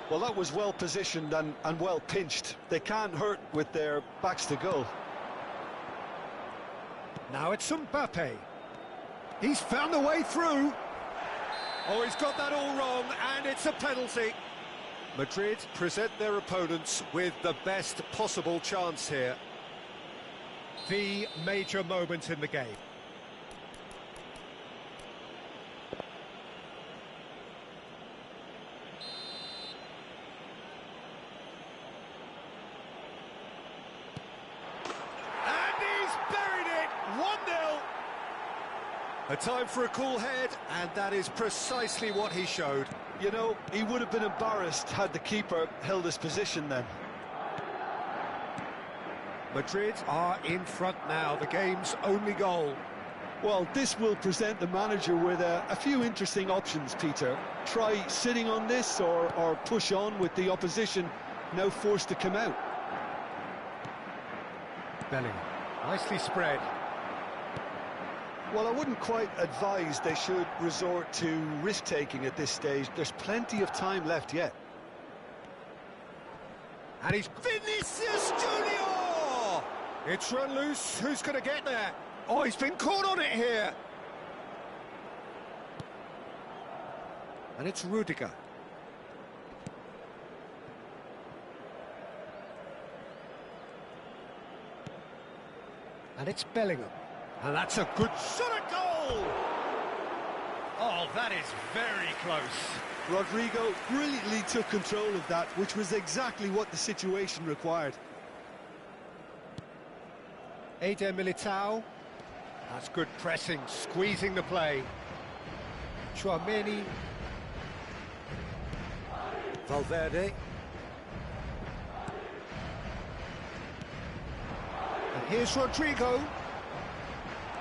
Well, that was well positioned and well pinched. They can't hurt with their backs to goal. Now it's Mbappe. He's found the way through. Oh, he's got that all wrong, and it's a penalty. Madrid present their opponents with the best possible chance here. The major moment in the game. And he's buried it! 1-0. A time for a cool head, and that is precisely what he showed. You know, he would have been embarrassed had the keeper held his position then. Madrid are in front now, the game's only goal. Well, this will present the manager with a few interesting options, Peter. Try sitting on this or push on with the opposition now forced to come out. Bellingham, nicely spread. Well, I wouldn't quite advise they should resort to risk-taking at this stage. There's plenty of time left yet. And he's Vinicius Junior! It's run loose. Who's going to get there? Oh, he's been caught on it here. And it's Rudiger. And it's Bellingham. And that's a good shot at goal! Oh, that is very close. Rodrigo brilliantly took control of that, which was exactly what the situation required. Eder Militao. That's good pressing, squeezing the play. Tchouaméni. Valverde. And here's Rodrigo.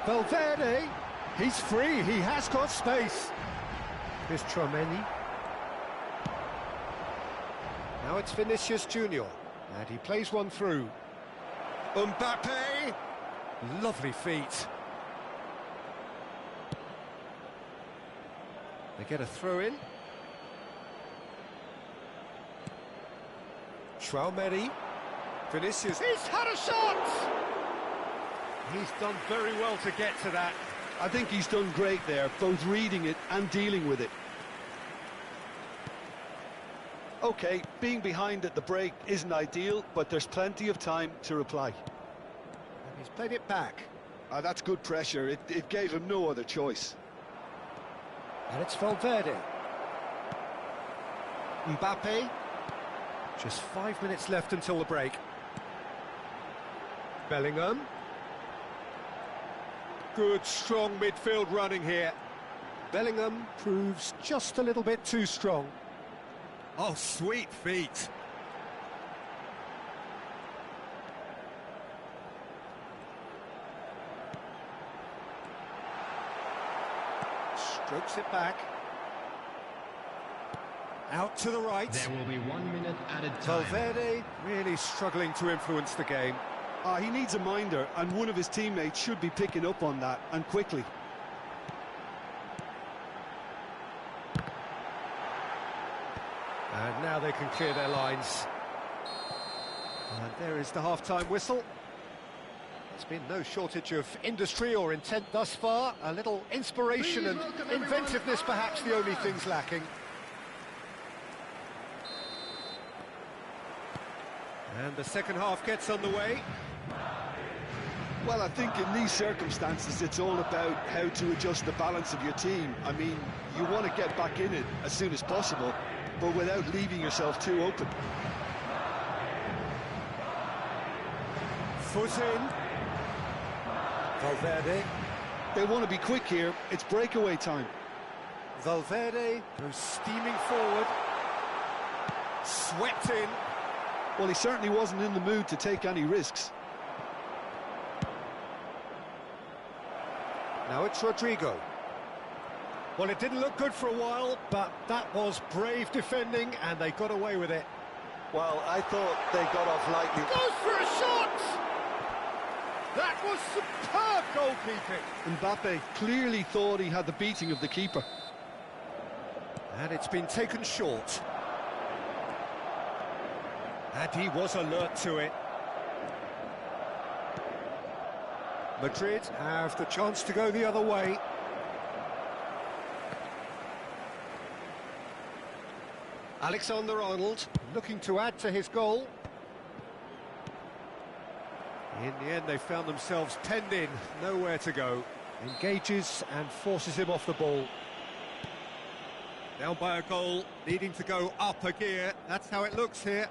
Valverde. He's free, he has got space. Here's Tchouaméni. Now it's Vinicius Junior, and he plays one through. Mbappe! Lovely feet. They get a throw in. Traoré. Vinicius, he's had a shot! He's done very well to get to that. I think he's done great there, both reading it and dealing with it. OK, being behind at the break isn't ideal, but there's plenty of time to reply. And he's played it back. That's good pressure. It gave him no other choice. And it's Valverde. Mbappe. Just 5 minutes left until the break. Bellingham. Good, strong midfield running here. Bellingham proves just a little bit too strong. Oh, sweet feet. Strokes it back. Out to the right. There will be 1 minute added time. Valverde really struggling to influence the game. He needs a minder, and one of his teammates should be picking up on that, and quickly. And now they can clear their lines. And there is the half-time whistle. There's been no shortage of industry or intent thus far. A little inspiration and inventiveness, perhaps the only things lacking. And the second half gets underway. Well, I think in these circumstances, it's all about how to adjust the balance of your team. I mean, you want to get back in it as soon as possible, but without leaving yourself too open. Foot in. Valverde. They want to be quick here. It's breakaway time. Valverde goes steaming forward. Swept in. Well, he certainly wasn't in the mood to take any risks. Now it's Rodrigo. Well, it didn't look good for a while, but that was brave defending, and they got away with it. Well, I thought they got off lightly. Goes for a shot! That was superb goalkeeping. Mbappe clearly thought he had the beating of the keeper. And it's been taken short. And he was alert to it. Madrid have the chance to go the other way. Alexander-Arnold looking to add to his goal. In the end, they found themselves penned in, nowhere to go. Engages and forces him off the ball. Down by a goal, needing to go up a gear. That's how it looks here.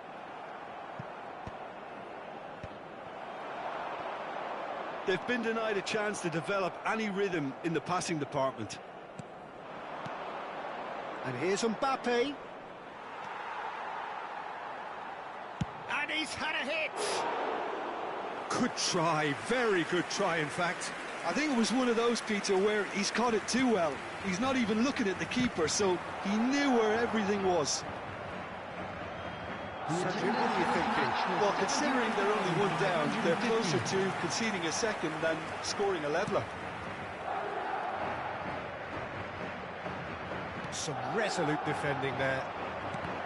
They've been denied a chance to develop any rhythm in the passing department. And here's Mbappe. And he's had a hit! Good try, very good try, in fact. I think it was one of those, Peter, where he's caught it too well. He's not even looking at the keeper, so he knew where everything was. Santo, what are you thinking? Well, considering they're only one down, they're closer to conceding a second than scoring a leveller. Some resolute defending there.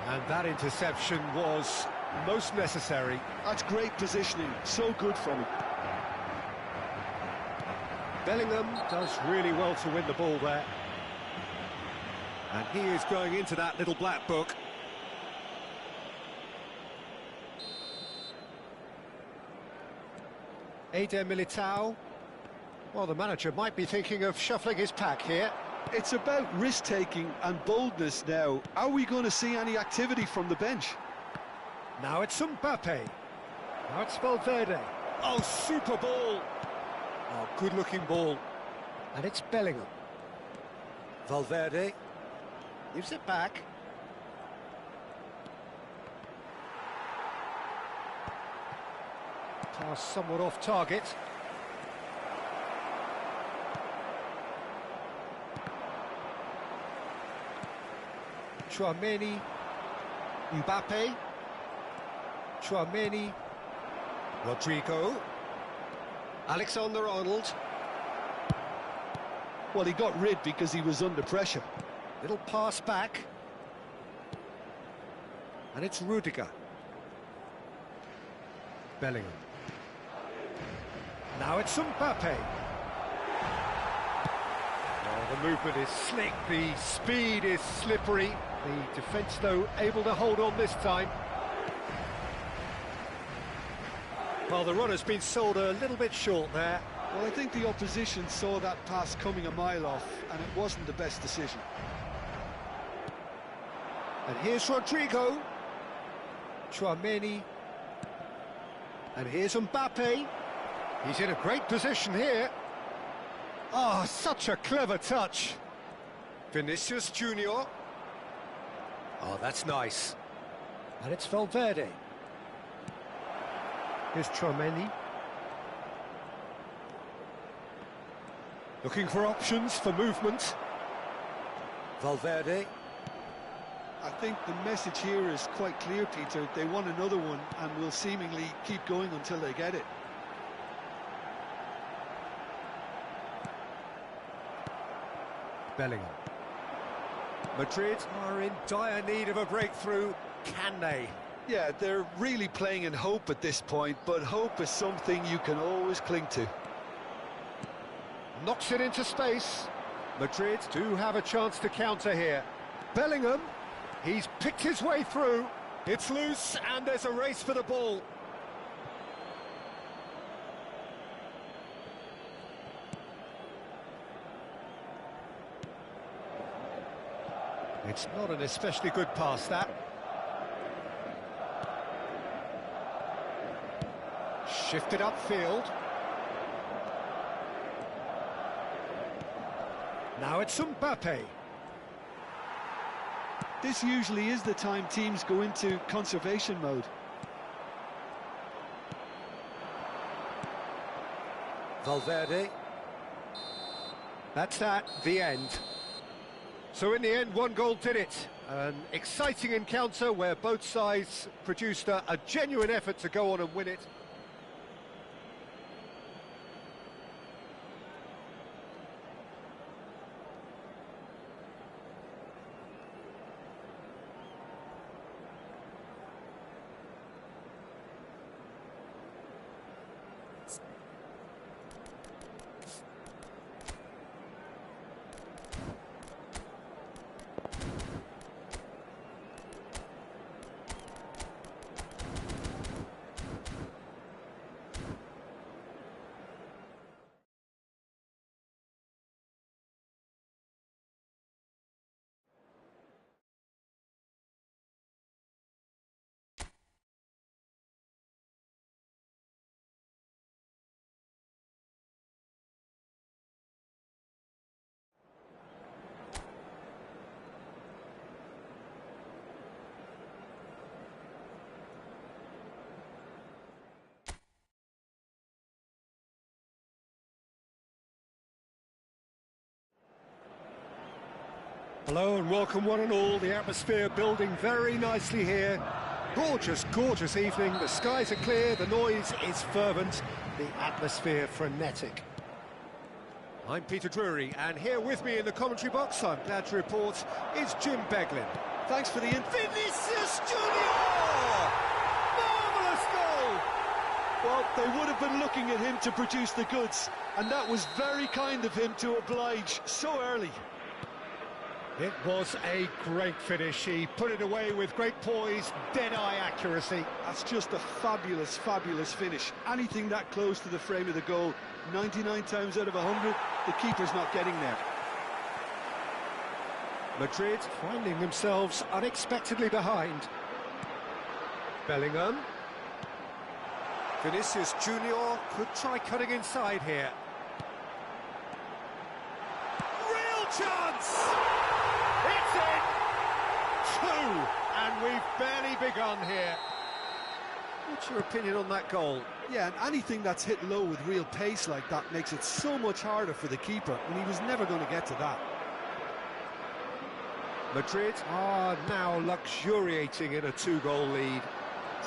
And that interception was most necessary. That's great positioning, so good from him. Bellingham does really well to win the ball there. And he is going into that little black book. Eder Militao. Well, the manager might be thinking of shuffling his pack here. It's about risk-taking and boldness now. Are we going to see any activity from the bench? Now it's Mbappe. Now it's Valverde. Oh, super ball. Oh, good-looking ball. And it's Bellingham. Valverde gives it back. Pass somewhat off target. Traoré. Mbappe. Tchouaméni. Rodrigo. Alexander-Arnold. Well, he got rid because he was under pressure. Little pass back. And it's Rudiger. Bellingham. Now it's Mbappe. Oh, the movement is slick, the speed is slippery. The defence, though, able to hold on this time. Well, the runner's been sold a little bit short there. Well, I think the opposition saw that pass coming a mile off, and it wasn't the best decision. And here's Rodrigo. Tchouaméni. And here's Mbappe. He's in a great position here. Oh, such a clever touch. Vinicius Junior. Oh, that's nice. And it's Valverde. Here's Tchouaméni. Looking for options for movement. Valverde. I think the message here is quite clear, Peter. They want another one and will seemingly keep going until they get it. Bellingham. Madrid are in dire need of a breakthrough. Can they? Yeah, they're really playing in hope at this point, but hope is something you can always cling to. Knocks it into space. Madrid do have a chance to counter here. Bellingham, he's picked his way through. It's loose and there's a race for the ball. It's not an especially good pass, that. Shifted upfield. Now it's Mbappe. This usually is the time teams go into conservation mode. Valverde. That's that, the end. So in the end, one goal did it. An exciting encounter where both sides produced a genuine effort to go on and win it. Hello and welcome one and all. The atmosphere building very nicely here. Gorgeous, gorgeous evening. The skies are clear, the noise is fervent, the atmosphere frenetic. I'm Peter Drury, and here with me in the commentary box, I'm glad to report, is Jim Beglin. Thanks for the Vinicius Junior! Marvellous goal! Well, they would have been looking at him to produce the goods, and that was very kind of him to oblige so early. It was a great finish. He put it away with great poise, dead-eye accuracy. That's just a fabulous, fabulous finish. Anything that close to the frame of the goal, 99 times out of 100, the keeper's not getting there. Madrid finding themselves unexpectedly behind. Bellingham. Vinicius Junior could try cutting inside here. Real chance! It's in! Two! And we've barely begun here. What's your opinion on that goal? Yeah, and anything that's hit low with real pace like that makes it so much harder for the keeper, and he was never going to get to that. Madrid are now luxuriating in a two-goal lead.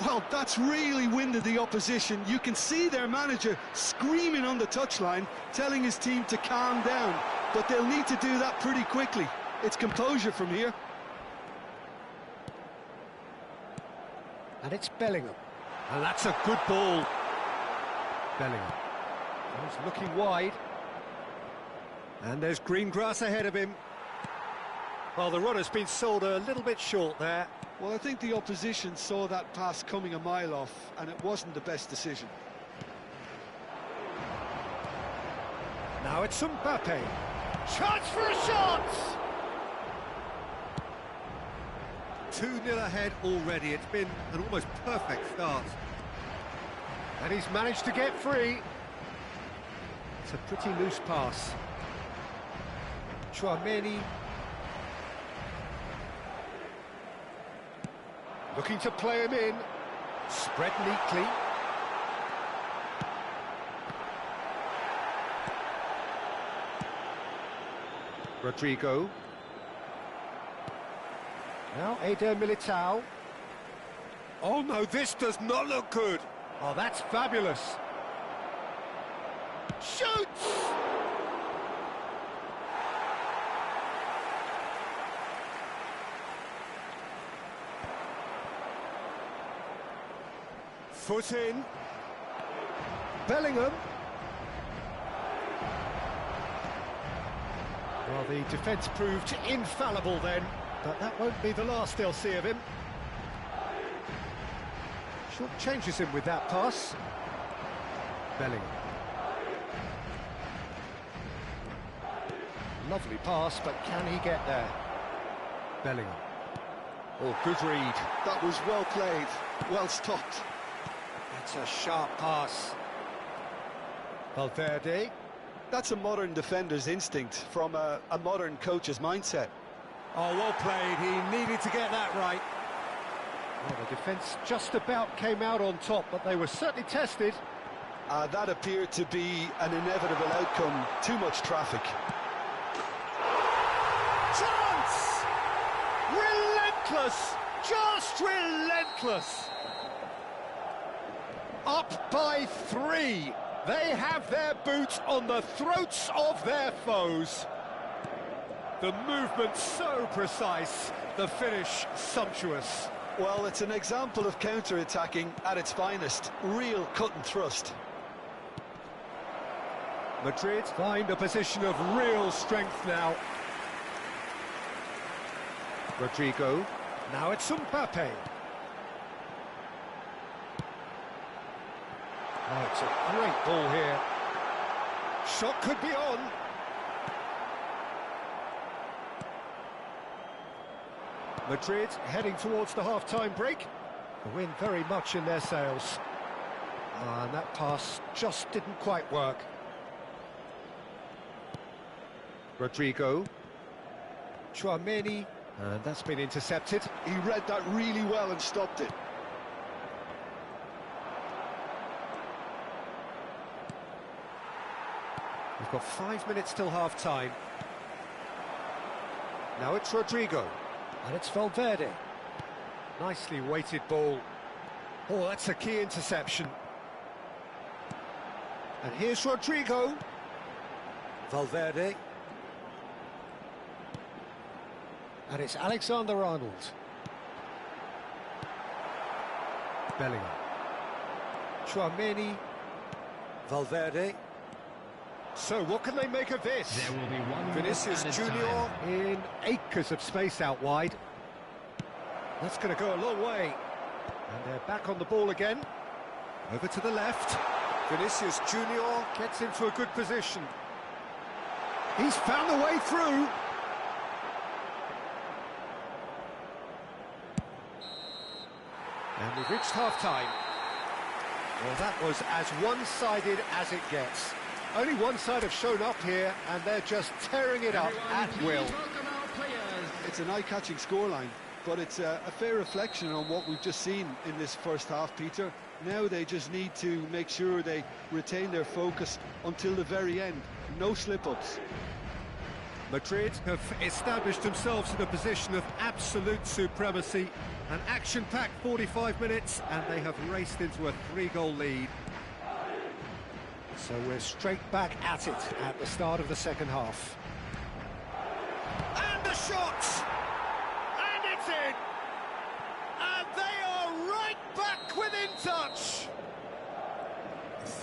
Well, that's really winded the opposition. You can see their manager screaming on the touchline, telling his team to calm down. But they'll need to do that pretty quickly. It's composure from here. And it's Bellingham. And that's a good ball. Bellingham. He's looking wide. And there's green grass ahead of him. Well, the runner's been sold a little bit short there. Well, I think the opposition saw that pass coming a mile off, and it wasn't the best decision. Now it's Mbappe. Chance for a shot! 2-0 ahead already. It's been an almost perfect start. And he's managed to get free. It's a pretty loose pass. Chouameni. Looking to play him in. Spread neatly. Rodrigo. Now Eder Militao. Oh no, this does not look good. Oh, that's fabulous. Shoots! Foot in. Bellingham. Well, the defence proved infallible then, but that won't be the last they'll see of him. Short changes him with that pass. Bellingham. Lovely pass, but can he get there? Bellingham. Oh, good read. That was well played, well stopped. That's a sharp pass. Valverde. That's a modern defender's instinct from a modern coach's mindset. Oh, well played. He needed to get that right. Well, the defence just about came out on top, but they were certainly tested. That appeared to be an inevitable outcome. Too much traffic. Chance! Relentless! Just relentless! Up by 3. They have their boots on the throats of their foes. The movement so precise, the finish sumptuous. Well, it's an example of counter-attacking at its finest. Real cut and thrust. Madrid find a position of real strength now. Rodrigo. Now it's Mbappe. Oh, it's a great ball here. Shot could be on. Madrid heading towards the half-time break. The wind very much in their sails. And that pass just didn't quite work. Rodrigo. Chouameni. And that's been intercepted. He read that really well and stopped it. We've got 5 minutes till half-time. Now it's Rodrigo. And it's Valverde. Nicely weighted ball. Oh, that's a key interception. And here's Rodrigo. Valverde. And it's Alexander-Arnold. Bellingham. Chouameni. Valverde. So what can they make of this? There will be one Vinicius Junior in acres of space out wide. That's going to go a long way. And they're back on the ball again. Over to the left. Vinicius Junior gets into a good position. He's found the way through. And we've reached half-time. Well, that was as one-sided as it gets. Only one side have shown up here, and they're just tearing it up at will. It's an eye-catching scoreline, but it's a fair reflection on what we've just seen in this first half, Peter. Now they just need to make sure they retain their focus until the very end. No slip-ups. Madrid have established themselves in a position of absolute supremacy. An action-packed 45 minutes, and they have raced into a 3-goal lead. So we're straight back at it at the start of the second half. And the shot! And it's in! And they are right back within touch!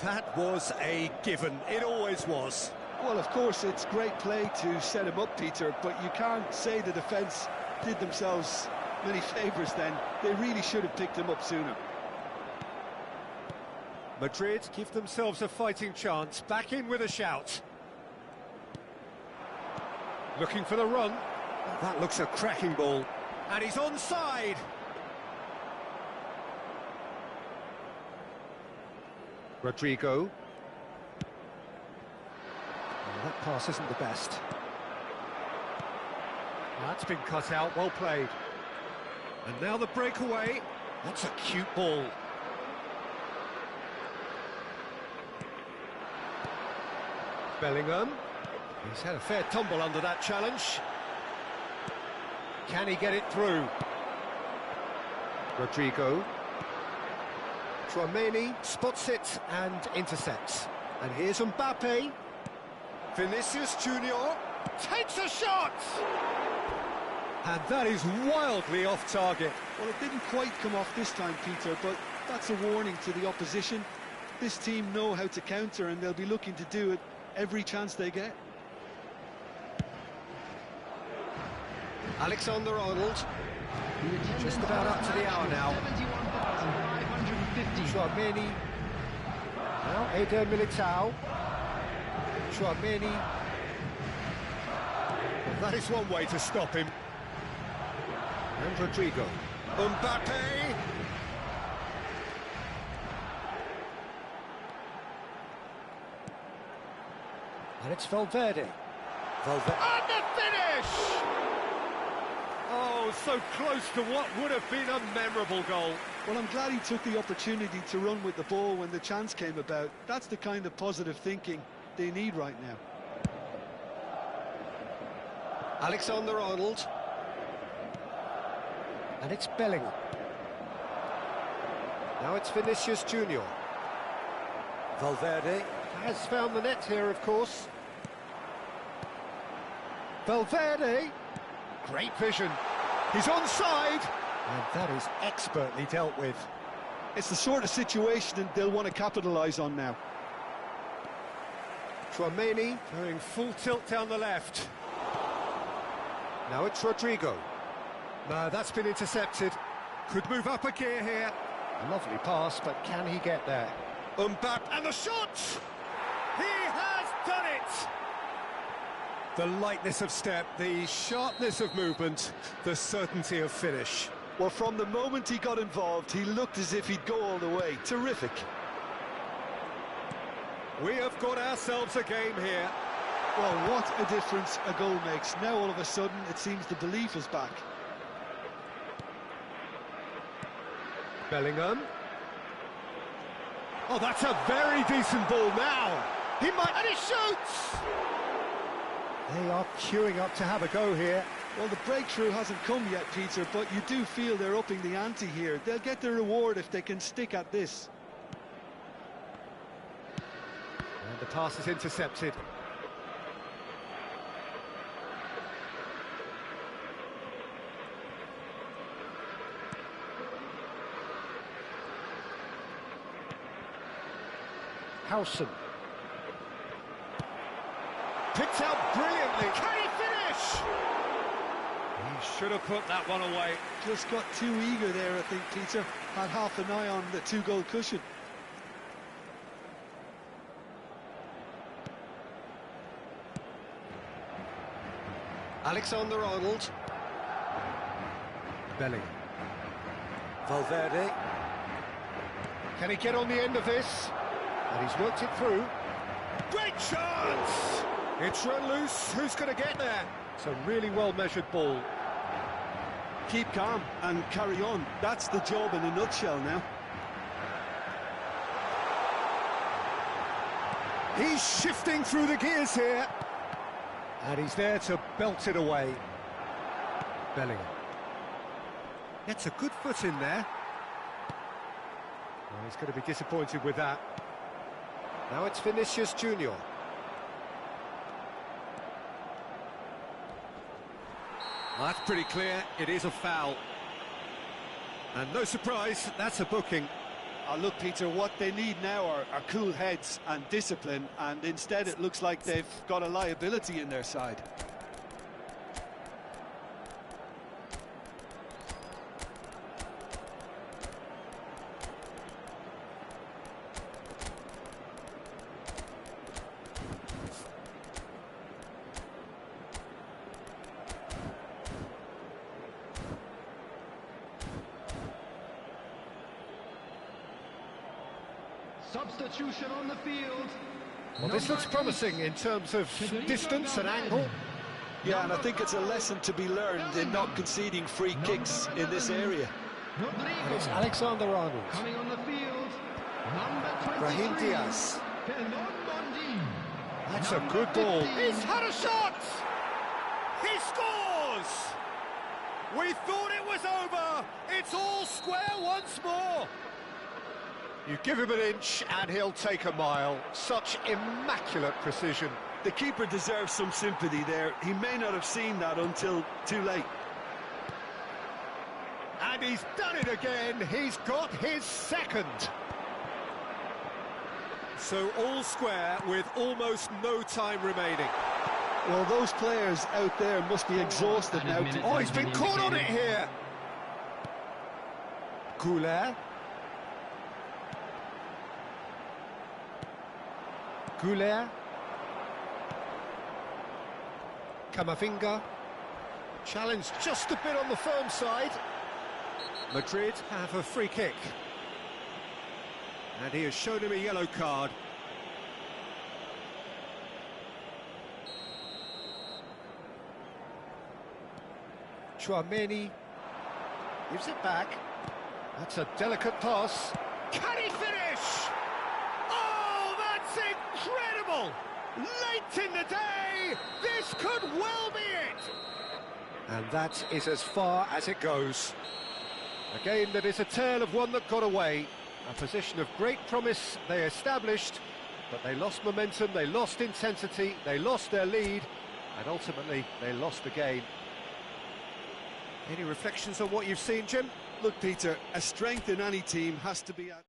That was a given. It always was. Well, of course, it's great play to set him up, Peter, but you can't say the defence did themselves many favours then. They really should have picked him up sooner. Madrid give themselves a fighting chance, back in with a shout. Looking for the run. That looks a cracking ball. And he's onside. Rodrigo. Oh, that pass isn't the best. That's been cut out, well played. And now the breakaway. That's a cute ball. Bellingham. He's had a fair tumble under that challenge. Can he get it through? Rodrigo. Tchouaméni spots it and intercepts. And here's Mbappe. Vinicius Junior takes a shot! And that is wildly off target. Well, it didn't quite come off this time, Peter, but that's a warning to the opposition. This team know how to counter, and they'll be looking to do it every chance they get. Alexander-Arnold. Just about up to the hour now. Tchouaméni. Now Eder Militao. Tchouaméni. Well, that is one way to stop him. And Rodrigo. Mbappe. And it's Valverde. Valverde. And the finish! Oh, so close to what would have been a memorable goal. Well, I'm glad he took the opportunity to run with the ball when the chance came about. That's the kind of positive thinking they need right now. Alexander-Arnold. And it's Bellingham. Now it's Vinicius Junior. Valverde has found the net here, of course. Valverde. Great vision. He's onside. And that is expertly dealt with. It's the sort of situation they'll want to capitalise on now. Tchouaméni going full tilt down the left. Now it's Rodrigo. No, that's been intercepted. Could move up a gear here. A lovely pass, but can he get there? Mbappe, and the shot! He has done it! The lightness of step, the sharpness of movement, the certainty of finish. Well, from the moment he got involved, he looked as if he'd go all the way. Terrific. We have got ourselves a game here. Well, what a difference a goal makes. Now, all of a sudden, it seems the belief is back. Bellingham. Oh, that's a very decent ball now. He might, and he shoots! They are queuing up to have a go here. Well, the breakthrough hasn't come yet, Peter, but you do feel they're upping the ante here. They'll get their reward if they can stick at this. And the pass is intercepted. Howson. Picked out brilliantly. Can he finish? He should have put that one away. Just got too eager there, I think, Peter. Had half an eye on the two-goal cushion. Alexander-Arnold. Bellingham. Valverde. Can he get on the end of this? And he's worked it through. Great chance! It's run loose. Who's going to get there? It's a really well-measured ball. Keep calm and carry on. That's the job in a nutshell now. He's shifting through the gears here. And he's there to belt it away. Bellingham. Gets a good foot in there. Well, he's going to be disappointed with that. Now it's Vinicius Junior. That's pretty clear, it is a foul. And no surprise, that's a booking. Look, Peter, what they need now are cool heads and discipline, and instead it looks like they've got a liability in their side. Substitution on the field. Well, this looks promising in terms of distance and angle. Yeah, and I think it's a lesson to be learned in not conceding free kicks in this area. And it's Alexander-Arnold. Coming on the field, number Brahim 23. Diaz. Bondi. That's a good ball. He's had a shot! He scores! We thought it was over. It's all square once more. You give him an inch and he'll take a mile. Such immaculate precision. The keeper deserves some sympathy there. He may not have seen that until too late. And he's done it again. He's got his second. So all square with almost no time remaining. Well, those players out there must be exhausted now. Oh, he's been caught on it here. Goulet. Goulet. Camavinga. Challenged just a bit on the firm side. Madrid have a free kick. And he has shown him a yellow card. Chouameni gives it back. That's a delicate pass. Can he finish? Oh, that's incredible! Late in the day, this could well be it! And that is as far as it goes. A game that is a tale of one that got away. A position of great promise they established, but they lost momentum, they lost intensity, they lost their lead, and ultimately they lost the game. Any reflections on what you've seen, Jim? Look, Peter, a strength in any team has to be at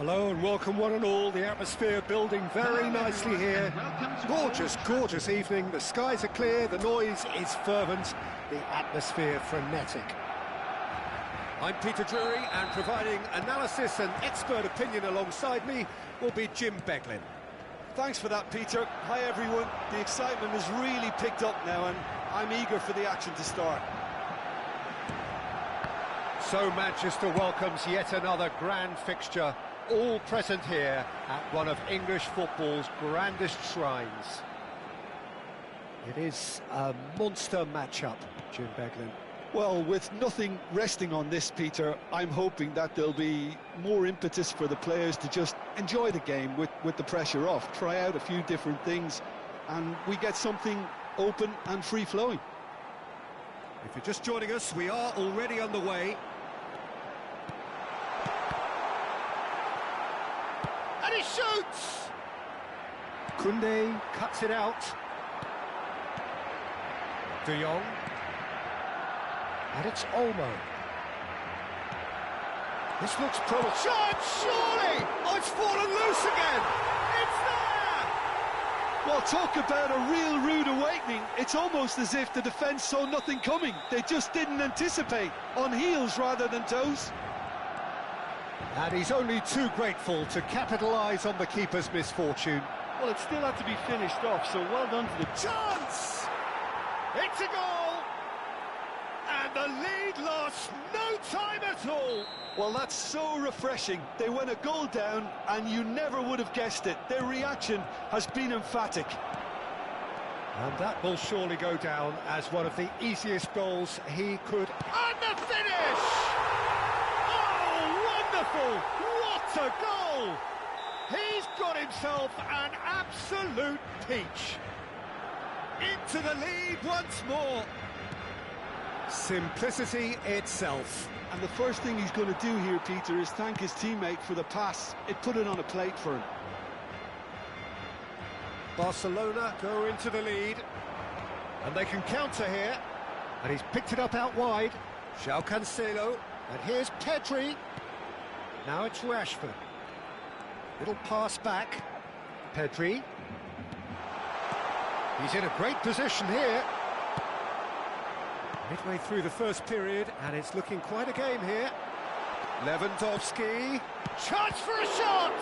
Hello and welcome one and all, the atmosphere building very nicely here. Gorgeous, gorgeous evening, the skies are clear, the noise is fervent, the atmosphere frenetic. I'm Peter Drury, and providing analysis and expert opinion alongside me will be Jim Beglin. Thanks for that, Peter. Hi, everyone. The excitement has really picked up now, and I'm eager for the action to start. So Manchester welcomes yet another grand fixture, all present here at one of English football's grandest shrines. It is a monster matchup, Jim Beglin. Well, with nothing resting on this, Peter, I'm hoping that there'll be more impetus for the players to just enjoy the game with the pressure off, try out a few different things, and we get something open and free-flowing. If you're just joining us, we are already underway. And he shoots! Koundé cuts it out. De Jong. And it's Olmo. This looks promising. Shot, surely! Oh, it's fallen loose again! It's there! Well, talk about a real rude awakening. It's almost as if the defence saw nothing coming. They just didn't anticipate, on heels rather than toes. And he's only too grateful to capitalise on the keeper's misfortune. Well, it still had to be finished off, so well done to the... Chance! It's a goal! And the lead lost no time at all! Well, that's so refreshing. They went a goal down, and you never would have guessed it. Their reaction has been emphatic. And that will surely go down as one of the easiest goals he could... And the finish! Oh, wonderful! What a goal! He's got himself an absolute peach. Into the lead once more. Simplicity itself. And the first thing he's going to do here, Peter, is thank his teammate for the pass. It put it on a plate for him. Barcelona go into the lead. And they can counter here. And he's picked it up out wide. João Cancelo. And here's Pedri. Now it's Rashford. Little pass back. Pedri. He's in a great position here. Midway through the first period, and it's looking quite a game here. Lewandowski. Chance for a shot!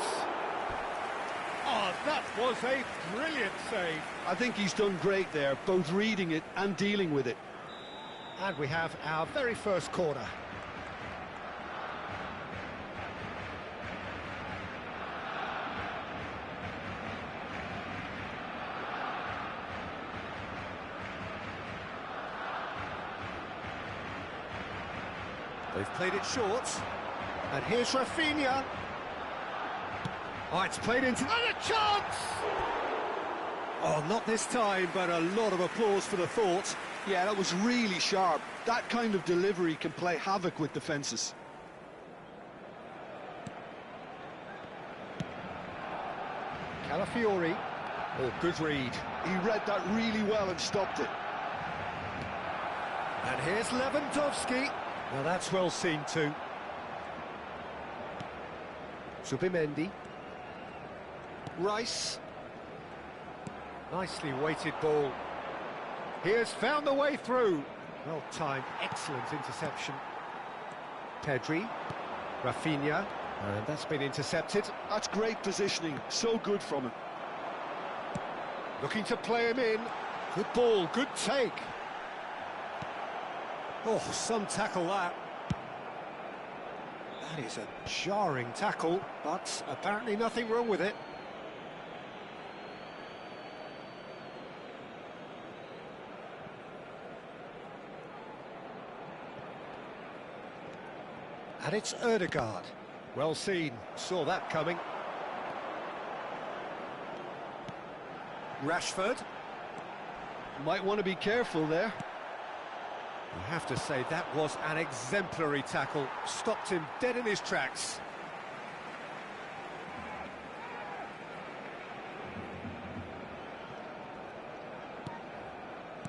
Oh, that was a brilliant save. I think he's done great there, both reading it and dealing with it. And we have our very first corner. They've played it short. And here's Rafinha. Oh, it's played into... And a chance! Oh, not this time, but a lot of applause for the thought. Yeah, that was really sharp. That kind of delivery can play havoc with defences. Calafiori. Oh, good read. He read that really well and stopped it. And here's Lewandowski. Well, that's well seen too. Zubimendi. Rice. Nicely weighted ball. He has found the way through. Well timed, excellent interception. Pedri. Rafinha. And that's been intercepted. That's great positioning, so good from him. Looking to play him in. Good ball, good take. Oh, some tackle that. That is a jarring tackle, but apparently nothing wrong with it. And it's Ødegaard. Well seen, saw that coming. Rashford. Might want to be careful there. I have to say, that was an exemplary tackle. Stopped him dead in his tracks.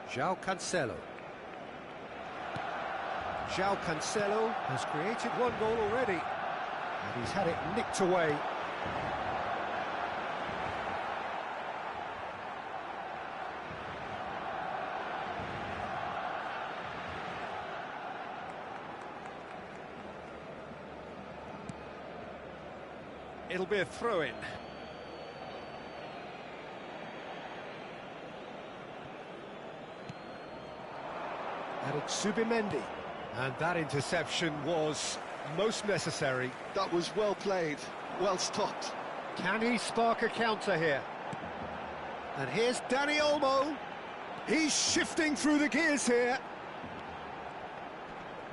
João Cancelo. João Cancelo has created one goal already. And he's had it nicked away. It'll be a throw-in. And it's Subimendi. And that interception was most necessary. That was well played, well stopped. Can he spark a counter here? And here's Dani Olmo. He's shifting through the gears here.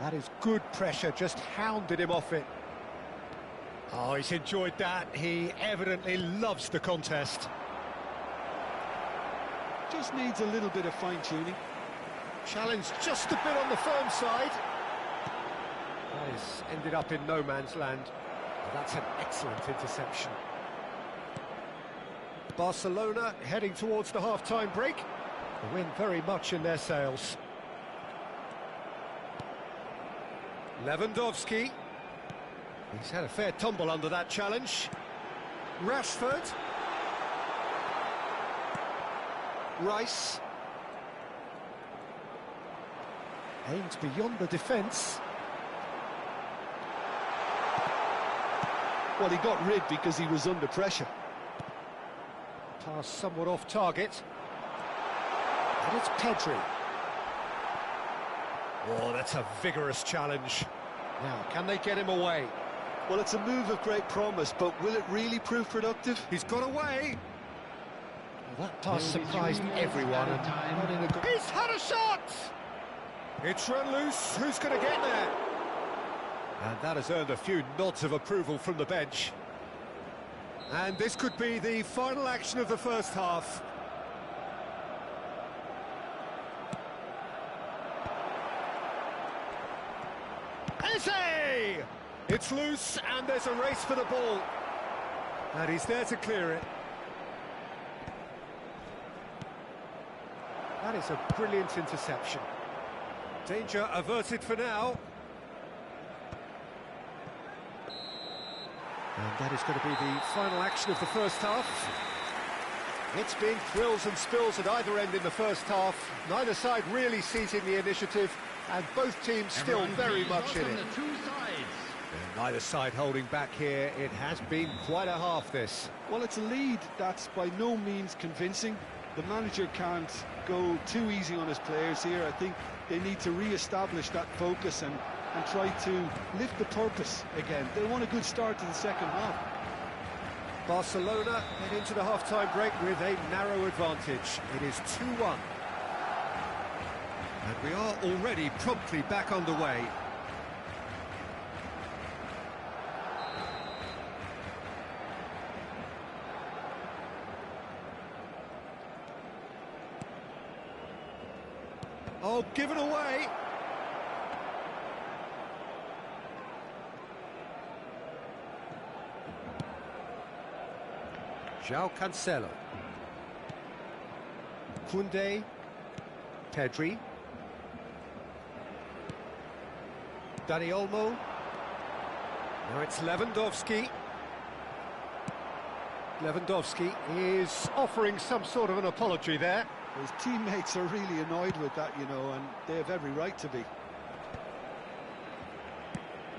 That is good pressure, just hounded him off it. Oh, he's enjoyed that. He evidently loves the contest. Just needs a little bit of fine-tuning. Challenge just a bit on the firm side. That is ended up in no man's land. That's an excellent interception. Barcelona heading towards the half-time break. The wind very much in their sails. Lewandowski. He's had a fair tumble under that challenge. Rashford. Rice. Aims beyond the defence. Well, he got rid because he was under pressure. Pass somewhat off target. And it's Pedri. Oh, that's a vigorous challenge. Now, can they get him away? Well, it's a move of great promise, but will it really prove productive? He's got away. Well, that pass surprised everyone. And not in a good... He's had a shot! It's run loose. Who's going to get there? And that has earned a few nods of approval from the bench. And this could be the final action of the first half. Eze! It's loose, and there's a race for the ball. And he's there to clear it. That is a brilliant interception. Danger averted for now. And that is going to be the final action of the first half. It's been thrills and spills at either end in the first half. Neither side really seizing the initiative, and both teams still very much in it. And neither side holding back here. It has been quite a half, this. Well, it's a lead that's by no means convincing. The manager can't go too easy on his players here. I think they need to re-establish that focus and try to lift the purpose again. They want a good start to the second half. Barcelona head into the half-time break with a narrow advantage. It is 2-1. And we are already promptly back underway. Oh, given away. João Cancelo. Koundé. Pedri. Dani Olmo. Now it's Lewandowski. Lewandowski is offering some sort of an apology there. His teammates are really annoyed with that, you know, and they have every right to be.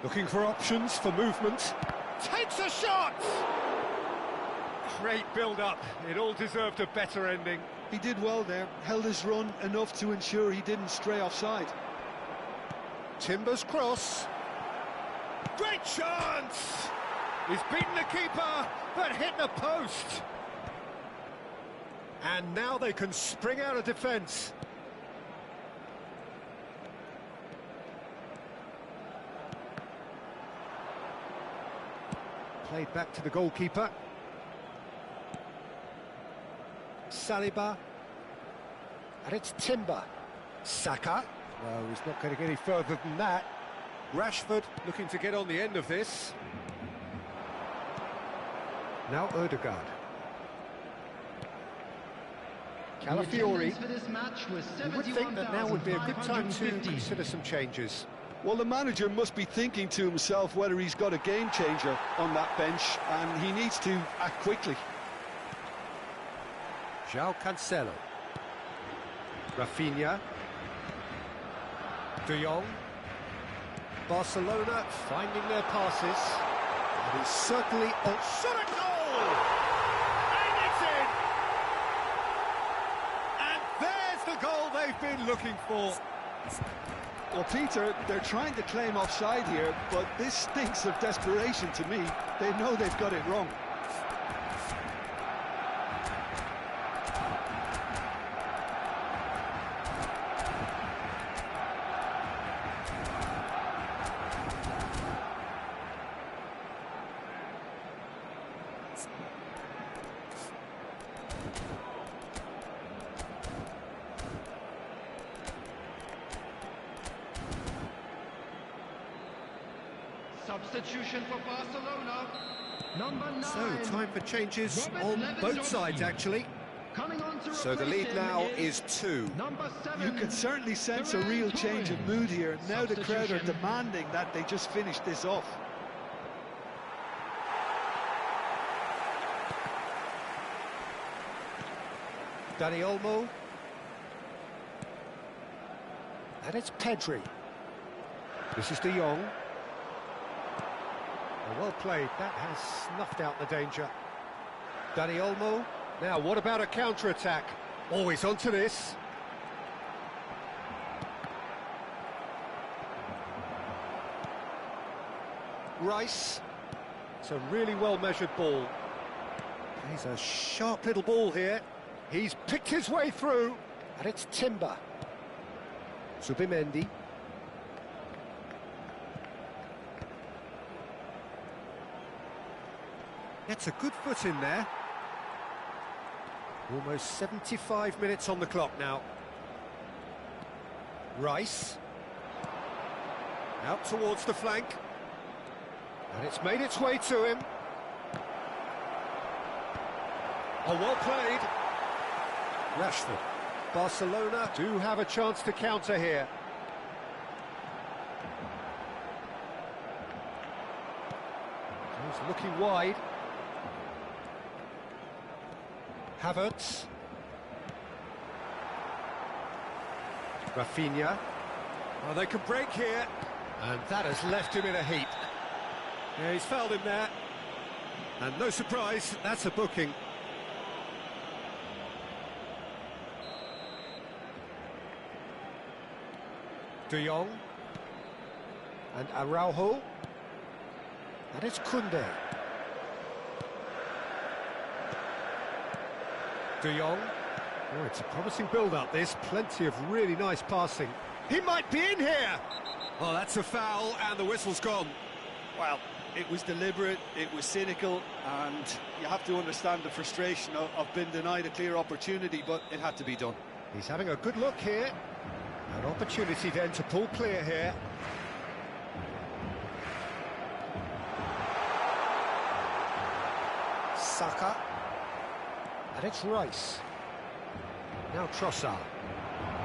Looking for options for movement. Takes a shot! Great build-up. It all deserved a better ending. He did well there, held his run enough to ensure he didn't stray offside. Timber's cross. Great chance! He's beaten the keeper, but hit the post. And now they can spring out of defence. Played back to the goalkeeper. Saliba. And it's Timber. Saka. No, he's not going to get any further than that. Rashford looking to get on the end of this. Now Ødegaard. Calafiori. You would think that now would be a good time to consider some changes. Well, the manager must be thinking to himself whether he's got a game changer on that bench, and he needs to act quickly. João Cancelo. Rafinha. De Jong. Barcelona finding their passes. And he's certainly on shot at goal! And it's in! And there's the goal they've been looking for. Well, Peter, they're trying to claim offside here, but this stinks of desperation to me. They know they've got it wrong. Substitution for Barcelona. Number 9. So, time for changes Robert on both sides, actually. Coming on to So the replace lead him now is 2. Number 7. You can certainly sense a real change of mood here. Now the crowd are demanding that they just finish this off. Dani Olmo. And it's Pedri. This is De Jong. Well played, that has snuffed out the danger. Dani Olmo. Now, what about a counter-attack? Always onto this. Rice. It's a really well-measured ball. He's a sharp little ball here. He's picked his way through, and it's Timber. Zubimendi. Gets a good foot in there. Almost 75 minutes on the clock now. Rice. Out towards the flank. And it's made its way to him. Oh, well played. Rashford. Barcelona do have a chance to counter here. He's looking wide. Havertz. Rafinha. Oh, they can break here. And that has left him in a heap. Yeah, he's fouled him there. And no surprise, that's a booking. De Jong. And Araujo. And it's Koundé. De Jong. Oh, it's a promising build-up, this. Plenty of really nice passing. He might be in here! Oh, that's a foul, and the whistle's gone. Well, it was deliberate, it was cynical, and you have to understand the frustration of being denied a clear opportunity, but it had to be done. He's having a good look here. An opportunity then to pull clear here. Saka. And it's Rice. Now Trossard.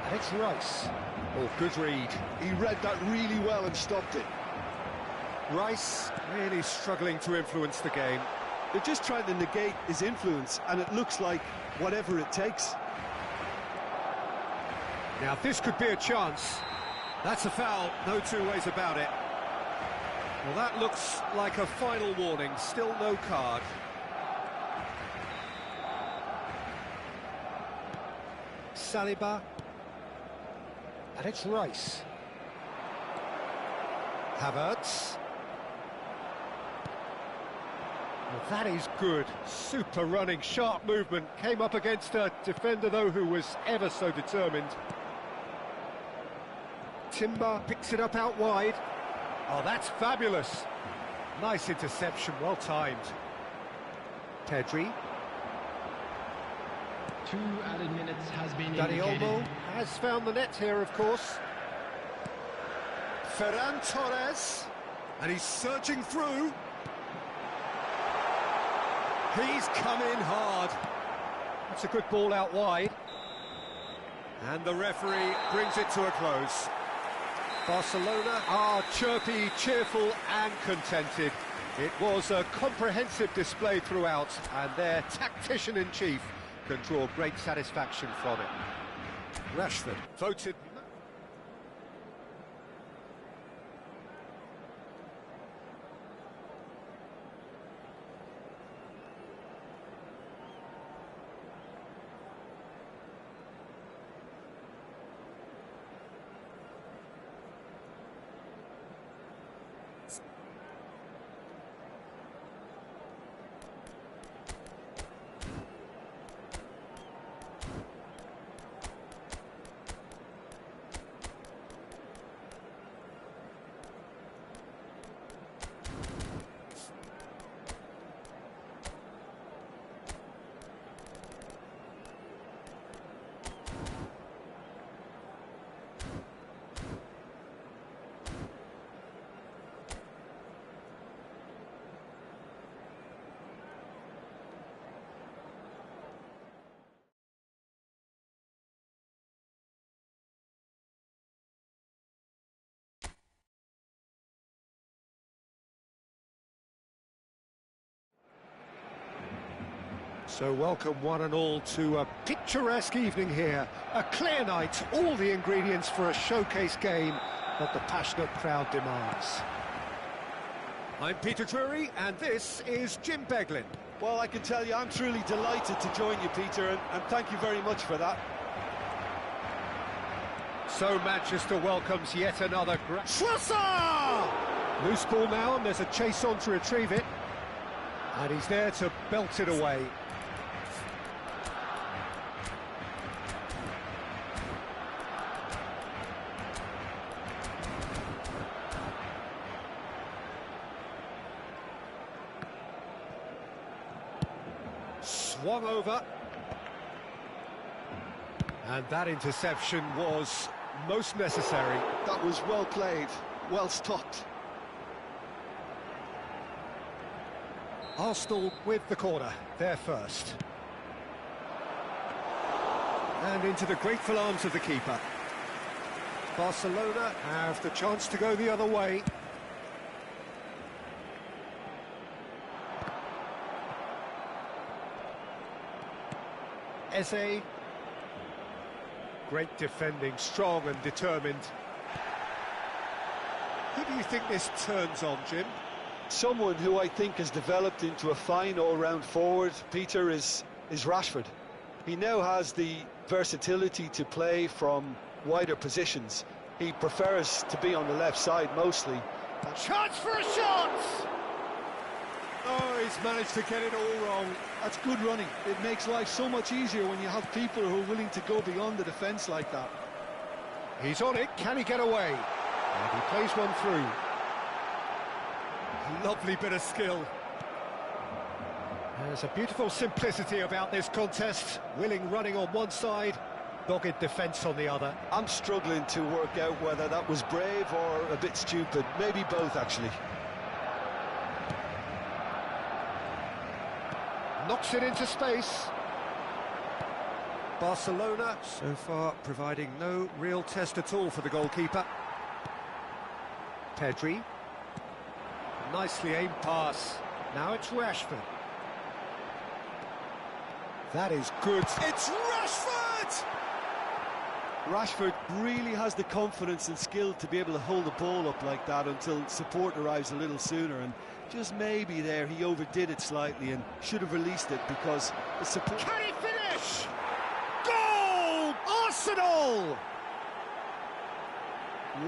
And it's Rice. Oh, good read. He read that really well and stopped it. Rice really struggling to influence the game. They're just trying to negate his influence, and it looks like whatever it takes. Now, this could be a chance. That's a foul, no two ways about it. Well, that looks like a final warning, still no card. Saliba. And it's Rice. Havertz. Well, that is good. Super running, sharp movement. Came up against a defender, though, who was ever so determined. Timber picks it up out wide. Oh, that's fabulous. Nice interception, well timed. Pedri. 2 added minutes has been Dani indicated. Olmo has found the net here, of course. Ferran Torres. And he's surging through. He's come in hard. That's a good ball out wide. And the referee brings it to a close. Barcelona are chirpy, cheerful and contented. It was a comprehensive display throughout, and their tactician-in-chief can draw great satisfaction from it. Rashford voted... So welcome one and all to a picturesque evening here. A clear night, all the ingredients for a showcase game that the passionate crowd demands. I'm Peter Drury, and this is Jim Beglin. Well, I can tell you, I'm truly delighted to join you, Peter, and thank you very much for that. So Manchester welcomes yet another great... Schlosser! Loose ball now, and there's a chase on to retrieve it. And he's there to belt it away. Swung over, and that interception was most necessary. That was well played, well stopped. Arsenal with the corner, they're first. And into the grateful arms of the keeper. Barcelona have the chance to go the other way. Eze. Great defending, strong and determined. Who do you think this turns on, Jim? Someone who I think has developed into a fine all-round forward, Peter, is Rashford. He now has the versatility to play from wider positions. He prefers to be on the left side mostly. Chance for a shot! Oh, he's managed to get it all wrong. That's good running. It makes life so much easier when you have people who are willing to go beyond the defence like that. He's on it, can he get away? And he plays one through. Lovely bit of skill. There's a beautiful simplicity about this contest. Willing running on one side, dogged defence on the other. I'm struggling to work out whether that was brave or a bit stupid. Maybe both, actually. Knocks it into space. Barcelona, so far, providing no real test at all for the goalkeeper. Pedri. Nicely aimed pass. Now it's Rashford. That is good. It's Rashford! Rashford really has the confidence and skill to be able to hold the ball up like that until support arrives a little sooner, and just maybe there he overdid it slightly and should have released it because the support... Can he finish? Goal! Arsenal!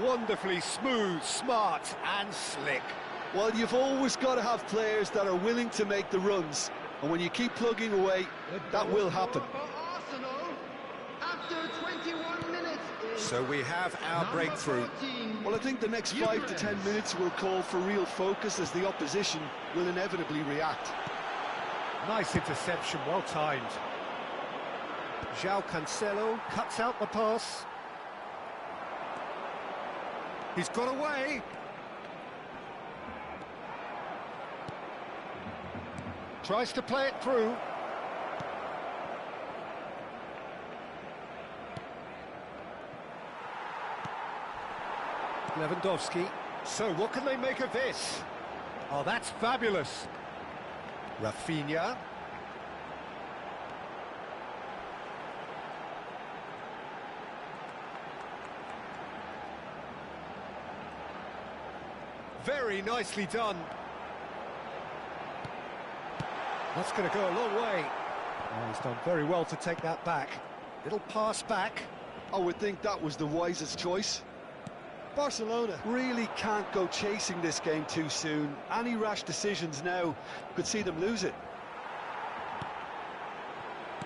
Wonderfully smooth, smart and slick. Well, you've always got to have players that are willing to make the runs, and when you keep plugging away, that will happen. So we have our breakthrough. Well, I think the next 5 to 10 minutes will call for real focus as the opposition will inevitably react. Nice interception, well timed. João Cancelo cuts out the pass. He's got away. Tries to play it through. Lewandowski. So what can they make of this? Oh, that's fabulous. Rafinha. Very nicely done. That's going to go a long way. Oh, he's done very well to take that back. Little pass back. I would think that was the wisest choice. Barcelona really can't go chasing this game too soon. Any rash decisions now could see them lose it.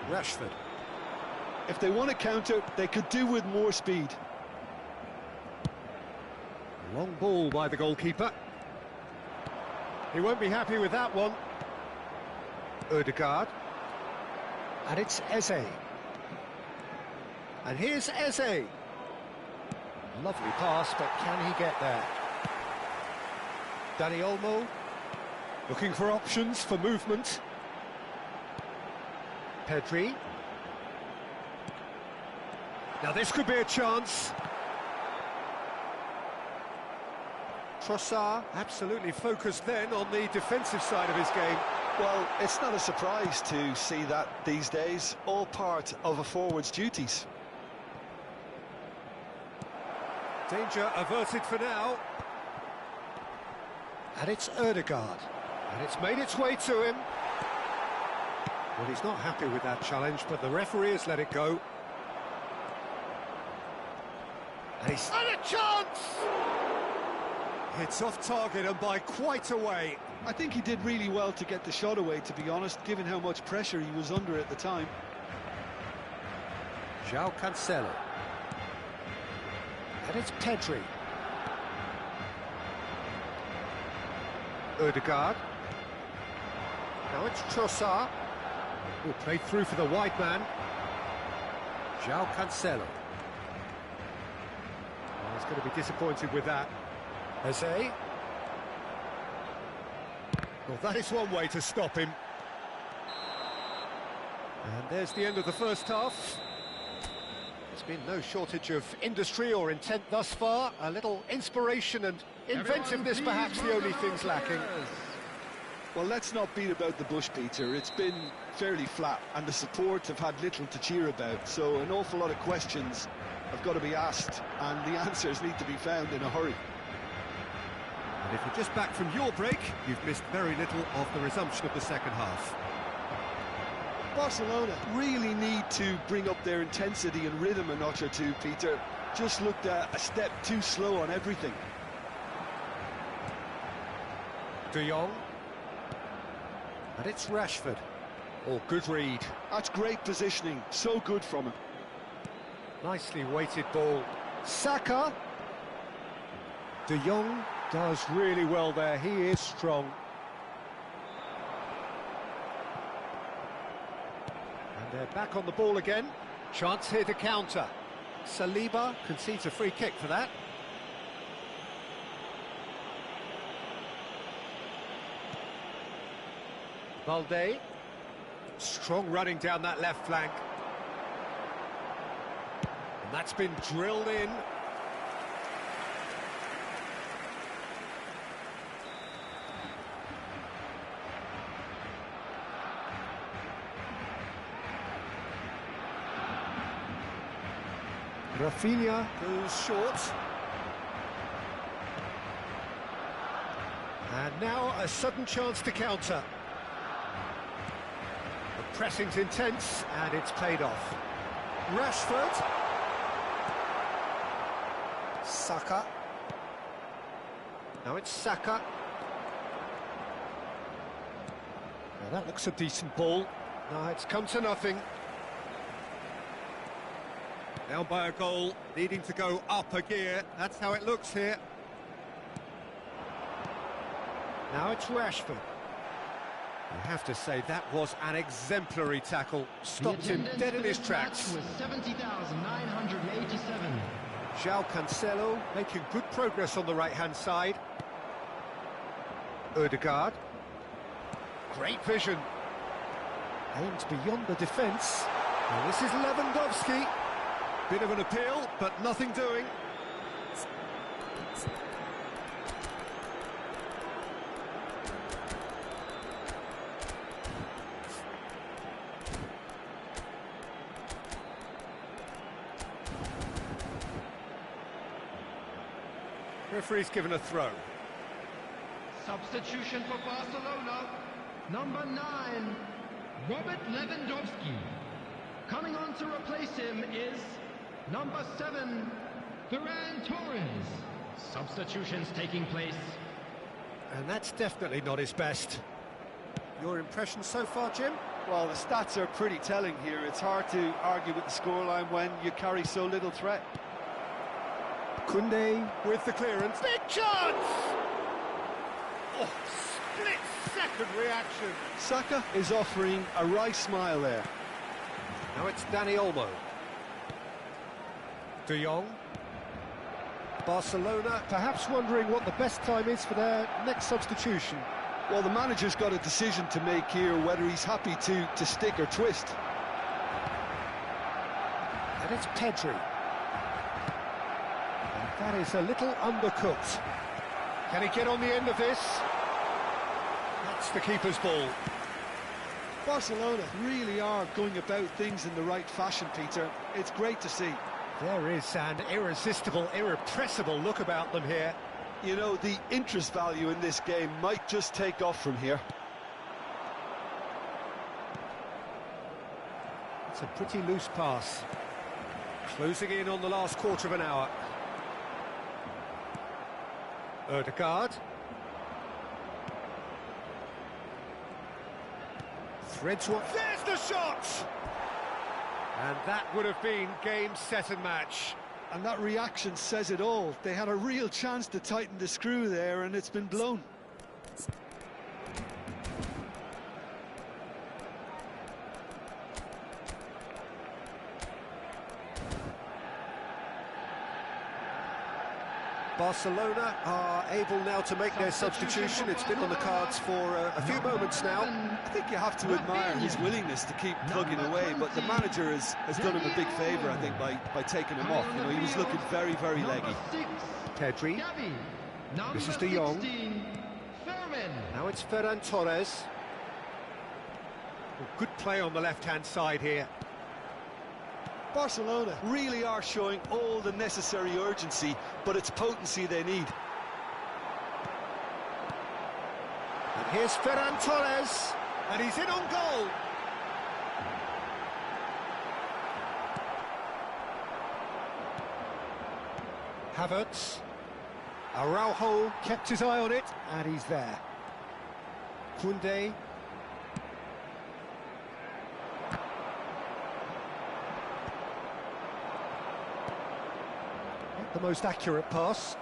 Rashford. If they want to counter, they could do with more speed. Long ball by the goalkeeper. He won't be happy with that one. Ødegaard. And it's Eze. And here's Eze. Lovely pass, but can he get there? Dani Olmo. Looking for options for movement. Pedri. Now this could be a chance. Trossard absolutely focused then on the defensive side of his game. Well, it's not a surprise to see that these days, all part of a forward's duties. Danger averted for now. And it's Ødegaard. And it's made its way to him. Well, he's not happy with that challenge, but the referee has let it go. And he's had a chance! It's off target and by quite a way. I think he did really well to get the shot away, to be honest, given how much pressure he was under at the time. João Cancelo. And it's Pedri. Ødegaard. Now it's Trossard. Who played through for the wide man. João Cancelo. Oh, he's going to be disappointed with that. Eze. Well, that is one way to stop him. And there's the end of the first half. There's been no shortage of industry or intent thus far. A little inspiration and inventiveness, perhaps the only things lacking. Well, let's not beat about the bush, Peter. It's been fairly flat, and the support have had little to cheer about. So an awful lot of questions have got to be asked, and the answers need to be found in a hurry. And if you're just back from your break, you've missed very little of the resumption of the second half. Barcelona really need to bring up their intensity and rhythm a notch or two, Peter. Just looked a step too slow on everything. De Jong. And it's Rashford. Oh, good read. That's great positioning. So good from him. Nicely weighted ball. Saka. De Jong does really well there. He is strong. And they're back on the ball again. Chance here to counter. Saliba concedes a free kick for that. Valde. Strong running down that left flank. And that's been drilled in. Rafinha goes short. And now a sudden chance to counter. The pressing's intense and it's paid off. Rashford. Saka. Now it's Saka. Now that looks a decent ball. No, it's come to nothing. Down by a goal, needing to go up a gear. That's how it looks here. Now it's Rashford. I have to say, that was an exemplary tackle. Stopped him dead in his tracks. Was 70,987. João Cancelo making good progress on the right-hand side. Ødegaard. Great vision. Aimed beyond the defence. And this is Lewandowski. Bit of an appeal, but nothing doing. Referee's given a throw. Substitution for Barcelona. Number 9, Robert Lewandowski. Coming on to replace him is number 7, Ferran Torres. Substitutions taking place. And that's definitely not his best. Your impression so far, Jim? Well, the stats are pretty telling here. It's hard to argue with the scoreline when you carry so little threat. Koundé with the clearance. Big chance! Oh, split-second reaction. Saka is offering a wry smile there. Now it's Dani Olmo. De Jong. Barcelona perhaps wondering what the best time is for their next substitution. Well, the manager's got a decision to make here, whether he's happy to stick or twist. And it's Pedri. And that is a little undercooked. Can he get on the end of this? That's the keeper's ball. Barcelona really are going about things in the right fashion, Peter. It's great to see. There is an irresistible, irrepressible look about them here. You know, the interest value in this game might just take off from here. It's a pretty loose pass. Closing in on the last quarter of an hour. Ødegaard. Threads one. There's the shot! And that would have been game, set and match. And that reaction says it all. They had a real chance to tighten the screw there, and it's been blown. Barcelona are able now to make their substitution. It's been on the cards for a few moments now. I think you have to admire his willingness to keep plugging away, but the manager has done him a big favour, I think, by taking him off. You know, he was looking very, very leggy. Pedri. This is De Jong. Now it's Ferran Torres. Well, good play on the left-hand side here. Barcelona really are showing all the necessary urgency, but it's potency they need. And here's Ferran Torres, and he's in on goal. Havertz. Araujo kept his eye on it, and he's there. Koundé. The most accurate pass.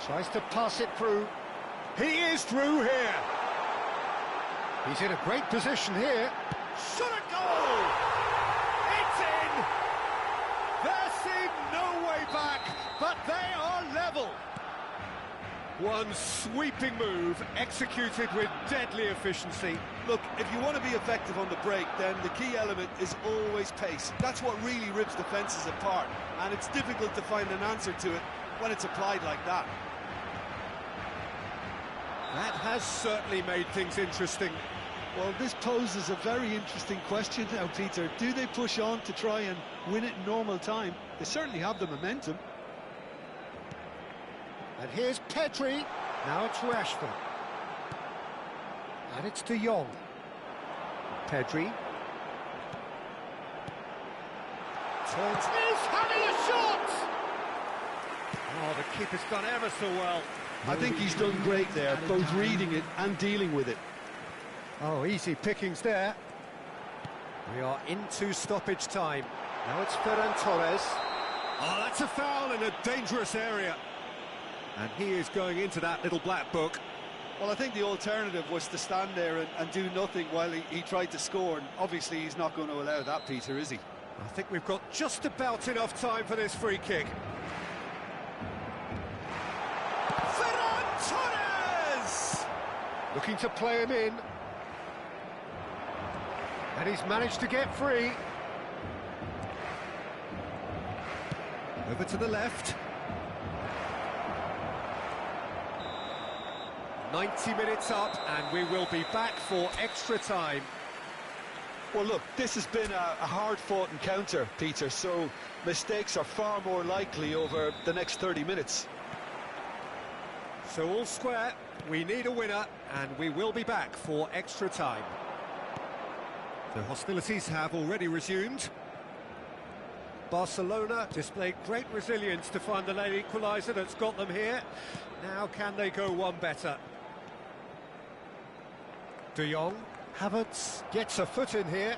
Tries to pass it through. He is through here. He's in a great position here. Shot a goal! It's in! There seemed no way back, but they are level. One sweeping move, executed with deadly efficiency. Look, if you want to be effective on the break, then the key element is always pace. That's what really rips defences apart, and it's difficult to find an answer to it when it's applied like that. That has certainly made things interesting. Well, this poses a very interesting question now, Peter. Do they push on to try and win it in normal time? They certainly have the momentum. And here's Pedri. Now it's Rashford. And it's De Jong. Pedri. Turns. He's having a shot! Oh, the keeper's done ever so well. I think he's done great there, both reading it and dealing with it. Oh, easy pickings there. We are into stoppage time. Now it's Ferran Torres. Oh, that's a foul in a dangerous area. And he is going into that little black book. Well, I think the alternative was to stand there and do nothing while he tried to score. And obviously he's not going to allow that, Peter, is he? I think we've got just about enough time for this free kick. Ferran Torres! Looking to play him in. And he's managed to get free. Over to the left. 90 minutes up, and we will be back for extra time. Well, look, this has been a hard-fought encounter, Peter, so mistakes are far more likely over the next 30 minutes. So all square, we need a winner, and we will be back for extra time. The hostilities have already resumed. Barcelona displayed great resilience to find the late equaliser that's got them here. Now can they go one better? De Jong, Havertz gets a foot in here.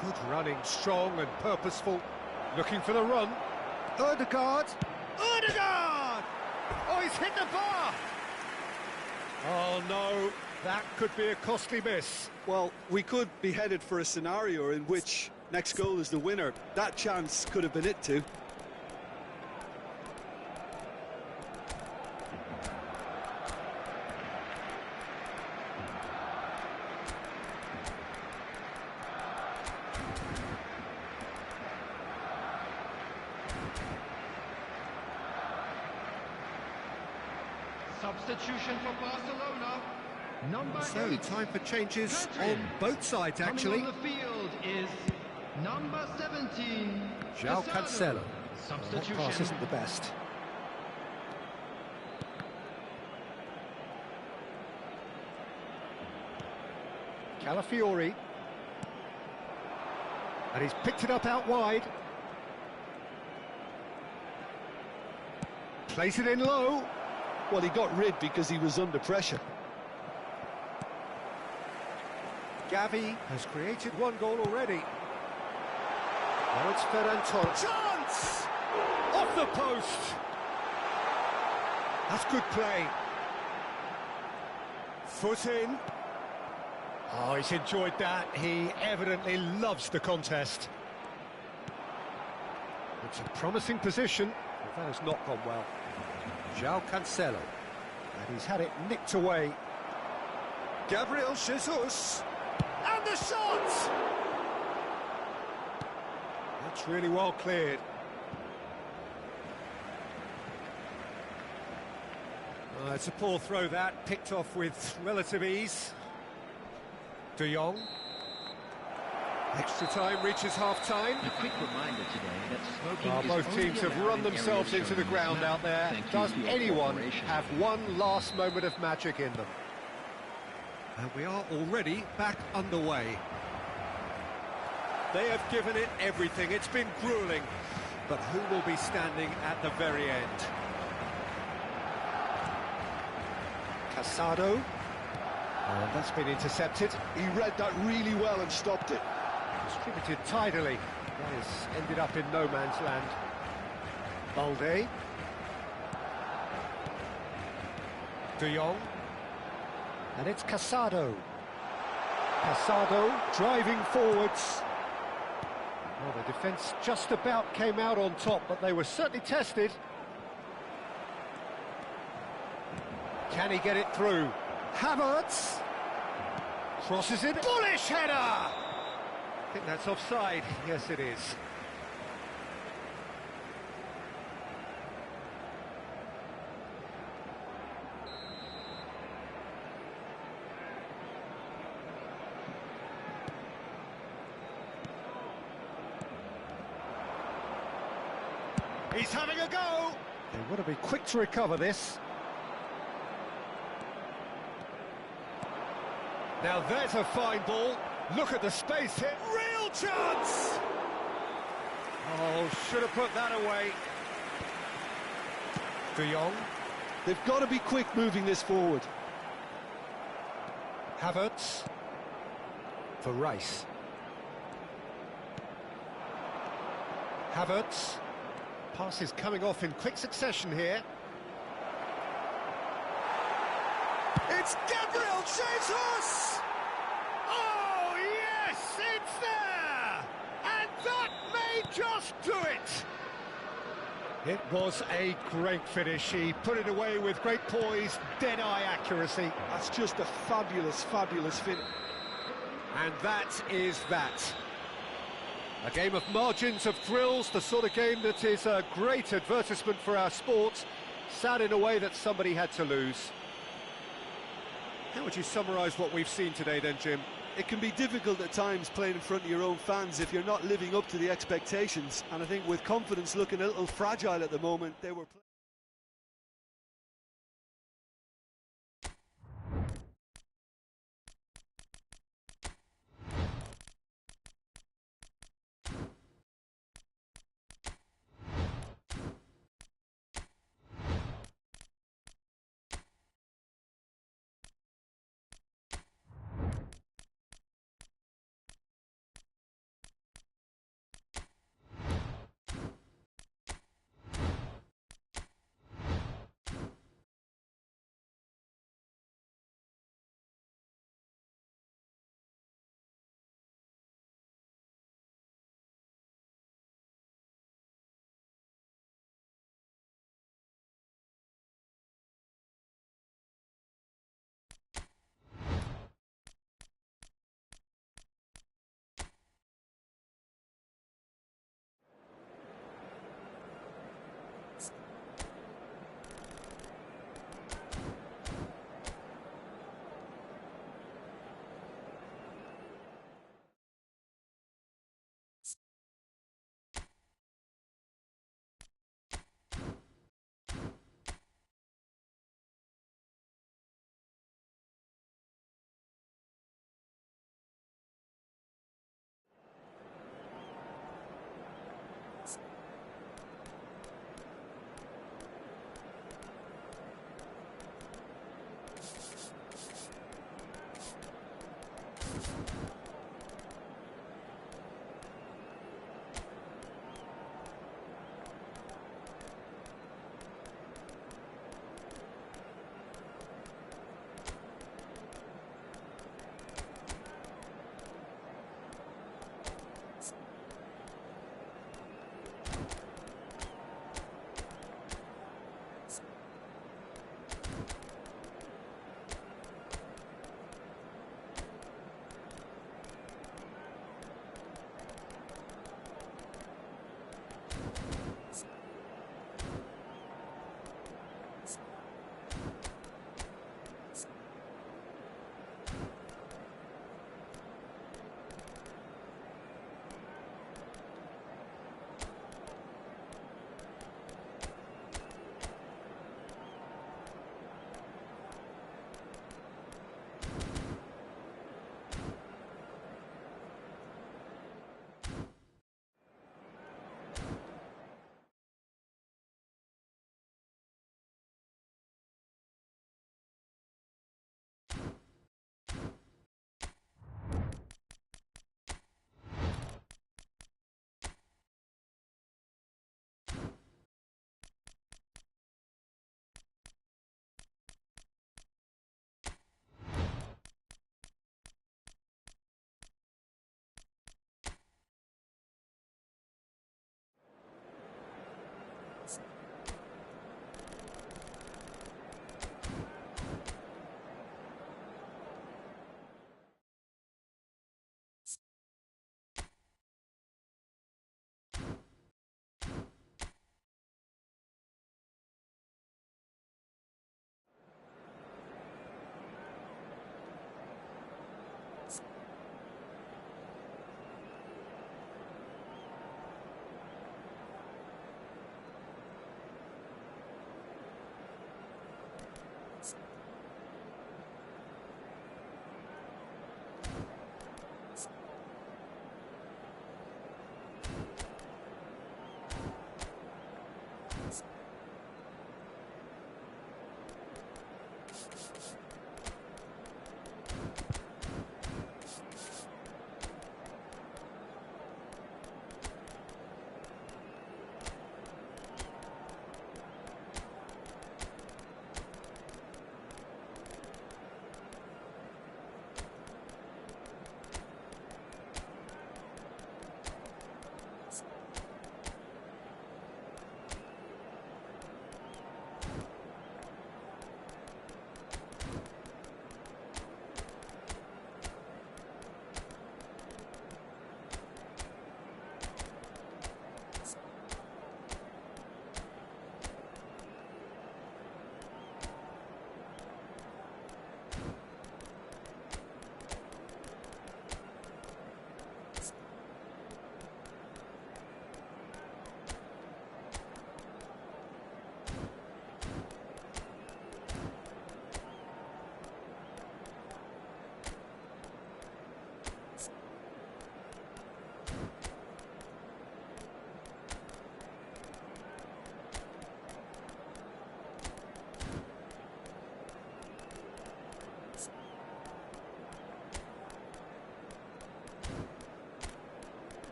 Good running, strong and purposeful. Looking for the run. Ødegaard! Ødegaard! Oh, he's hit the bar! Oh no, that could be a costly miss. Well, we could be headed for a scenario in which next goal is the winner. That chance could have been it too. Substitution for Barcelona. Number So, 8. time for changes Pedri. on both sides, Coming actually. on the field is number 17. João Cancelo. That Substitution. pass isn't the best. Calafiori. And he's picked it up out wide. Plays it in low. Well, he got rid because he was under pressure. Gavi has created one goal already. Now it's Ferran Torres. Chance! Off the post! That's good play. Foot in. Oh, he's enjoyed that. He evidently loves the contest. It's a promising position, but that has not gone well. João Cancelo. And he's had it nicked away. Gabriel Jesus. And the shot! That's really well cleared. It's a poor throw that, picked off with relative ease. De Jong. Extra time reaches half-time. A quick reminder today that smoking is Both only teams have allowed run in themselves areas into the showing ground smell. out there. Thank you Does for your anyone cooperation. have one last moment of magic in them? And we are already back underway. They have given it everything. It's been grueling. But who will be standing at the very end? Casado. And that's been intercepted. He read that really well and stopped it. Distributed tidily. That has ended up in no man's land. Balde. De Jong. And it's Casado. Casado driving forwards. Well, the defence just about came out on top, but they were certainly tested. Can he get it through? Havertz. Crosses it. Bullish header! I think that's offside. Yes, it is. He's having a go! They want to be quick to recover this. Now there's a fine ball. Look at the space here. Real chance! Oh, should have put that away. De Jong. They've got to be quick moving this forward. Havertz. For Rice. Havertz. Pass is coming off in quick succession here. It's Gabriel Jesus! Oh, yes, it's there! And that may just do it! It was a great finish. He put it away with great poise, dead-eye accuracy. That's just a fabulous, fabulous finish. And that is that. A game of margins, of thrills, the sort of game that is a great advertisement for our sport. Sad in a way that somebody had to lose. How would you summarise what we've seen today then, Jim? It can be difficult at times playing in front of your own fans if you're not living up to the expectations. And I think with confidence looking a little fragile at the moment, they were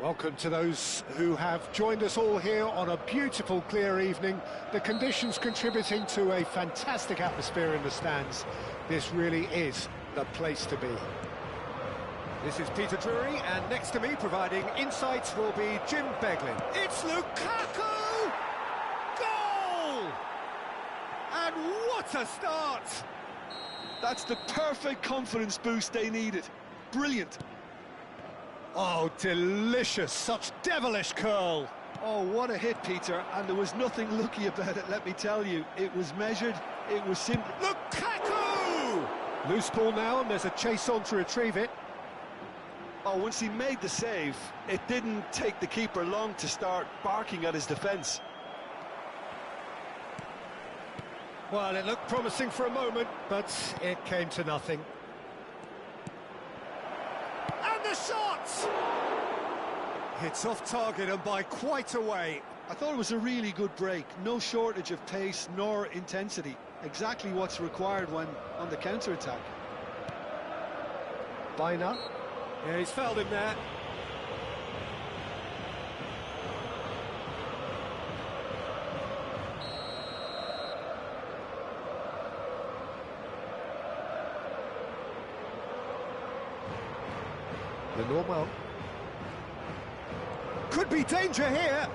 Welcome to those who have joined us all here on a beautiful, clear evening. The conditions contributing to a fantastic atmosphere in the stands. This really is the place to be. This is Peter Drury, and next to me, providing insights, will be Jim Beglin. It's Lukaku! Goal! And what a start! That's the perfect confidence boost they needed. Brilliant. Oh, delicious, such devilish curl. Oh, what a hit, Peter, and there was nothing lucky about it, let me tell you. It was measured, it was simple. Lukaku! Loose ball now, and there's a chase on to retrieve it. Oh, once he made the save, it didn't take the keeper long to start barking at his defence. Well, it looked promising for a moment, but it came to nothing. And the shot! It's off target and by quite a way. I thought it was a really good break. No shortage of pace nor intensity. Exactly what's required when on the counter-attack. Rayner. Yeah, he's fouled him there. The normal. Could be danger here.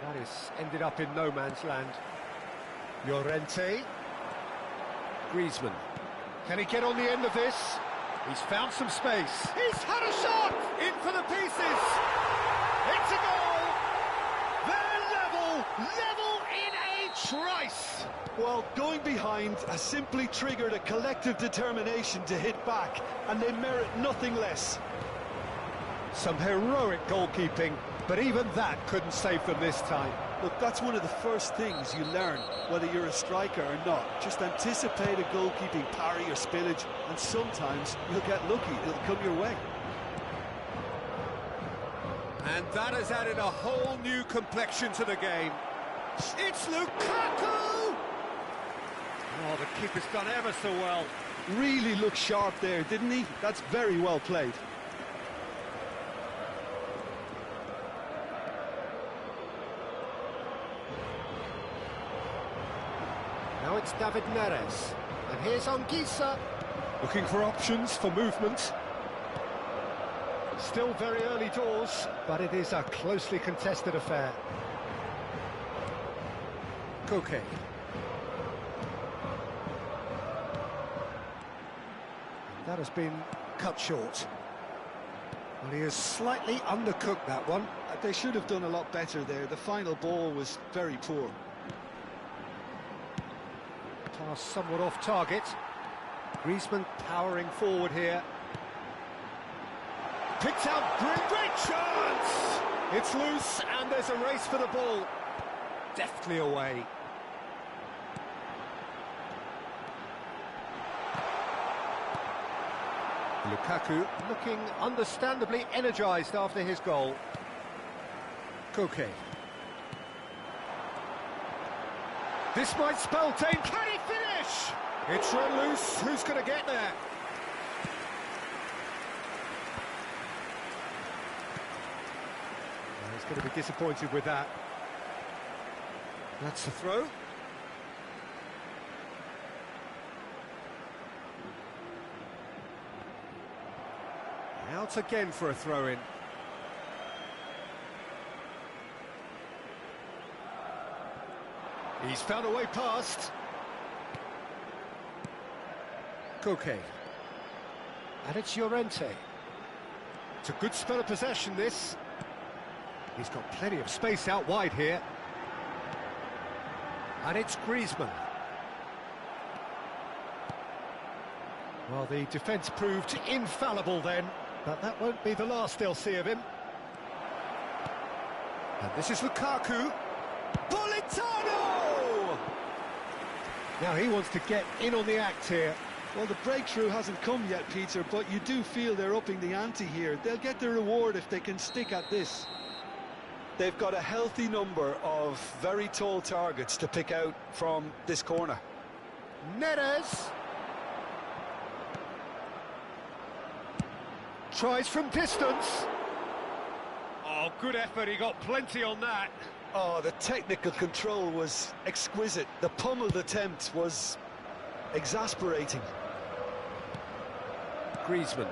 That is ended up in no man's land. Llorente. Griezmann. Can he get on the end of this? He's found some space. He's had a shot! In for the pieces! It's a goal! They're level in a trice! Well, going behind has simply triggered a collective determination to hit back, and they merit nothing less. Some heroic goalkeeping, but even that couldn't save them this time. Look, that's one of the first things you learn, whether you're a striker or not. Just anticipate a goalkeeping parry or spillage, and sometimes you'll get lucky, it'll come your way. And that has added a whole new complexion to the game. It's Lukaku! Oh, the keeper's done ever so well. Really looked sharp there, didn't he? That's very well played. Now it's David Neres. And here's Anguissa. Looking for options for movement. Still very early doors, but it is a closely contested affair. Koke. That has been cut short. Well, he has slightly undercooked that one. They should have done a lot better there. The final ball was very poor. Pass somewhat off target. Griezmann powering forward here. Picked out, great chance! It's loose and there's a race for the ball. Deftly away. Lukaku looking understandably energised after his goal. Koke. This might spell danger. Can he finish? It's run loose. Who's going to get there? Well, he's going to be disappointed with that. That's the throw. Out again for a throw-in. He's found a way past. Koke. And it's Llorente. It's a good spell of possession, this. He's got plenty of space out wide here. And it's Griezmann. Well, the defence proved infallible then, but that won't be the last they'll see of him. And this is Lukaku. Politano! Now he wants to get in on the act here. Well, the breakthrough hasn't come yet, Peter, but you do feel they're upping the ante here. They'll get the reward if they can stick at this. They've got a healthy number of very tall targets to pick out from this corner. Neres. Tries from distance. Oh, good effort, he got plenty on that. Oh, the technical control was exquisite. The pummeled attempt was exasperating. Griezmann.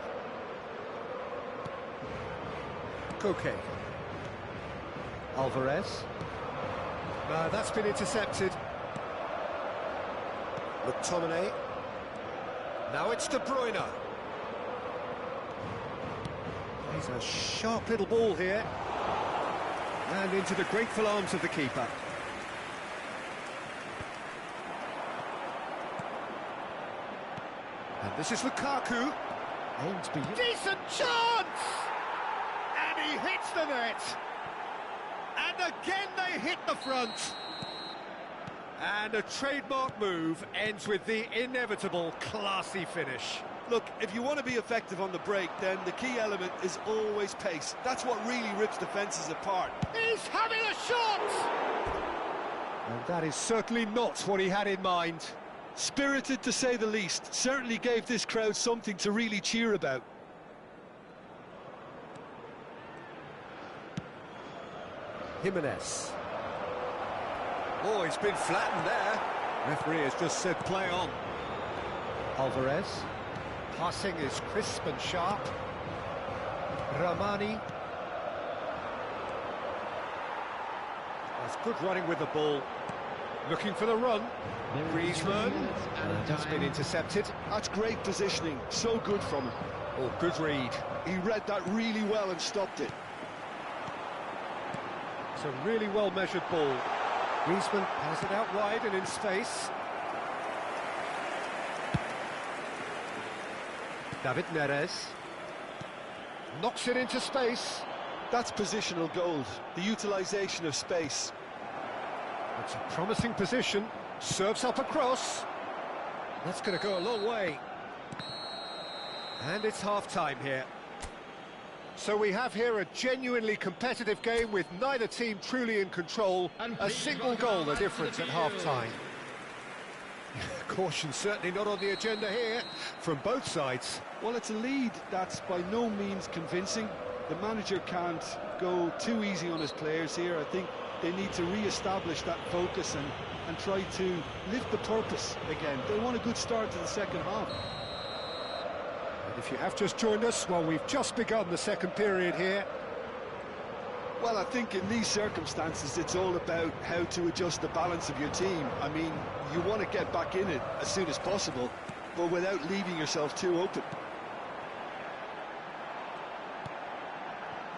Koke. Alvarez. That's been intercepted. McTominay. Now it's De Bruyne. He's a sharp little ball here. And into the grateful arms of the keeper. And this is Lukaku. Aims beyond. Decent chance! And he hits the net. And again they hit the front. And a trademark move ends with the inevitable classy finish. Look, if you want to be effective on the break, then the key element is always pace. That's what really rips defences apart. He's having a shot! And that is certainly not what he had in mind. Spirited, to say the least. Certainly gave this crowd something to really cheer about. Jimenez. Oh, he's been flattened there. Referee has just said play on. Alvarez. Passing is crisp and sharp. Ramani. That's good running with the ball. Looking for the run. Griezmann. And that's been intercepted. That's great positioning. So good from him. Oh, good read. He read that really well and stopped it. It's a really well-measured ball. Griezmann has it out wide and in space. David Neres knocks it into space. That's positional gold, the utilisation of space. It's a promising position. Serves up across. That's going to go a long way. And it's half-time here. So we have here a genuinely competitive game with neither team truly in control. A single goal the difference at half-time. Caution certainly not on the agenda here from both sides. Well, it's a lead that's by no means convincing. The manager can't go too easy on his players here. I think they need to re-establish that focus and try to lift the purpose again. They want a good start to the second half. And if you have just joined us, well, we've just begun the second period here. Well, I think in these circumstances, it's all about how to adjust the balance of your team. I mean, you want to get back in it as soon as possible, but without leaving yourself too open.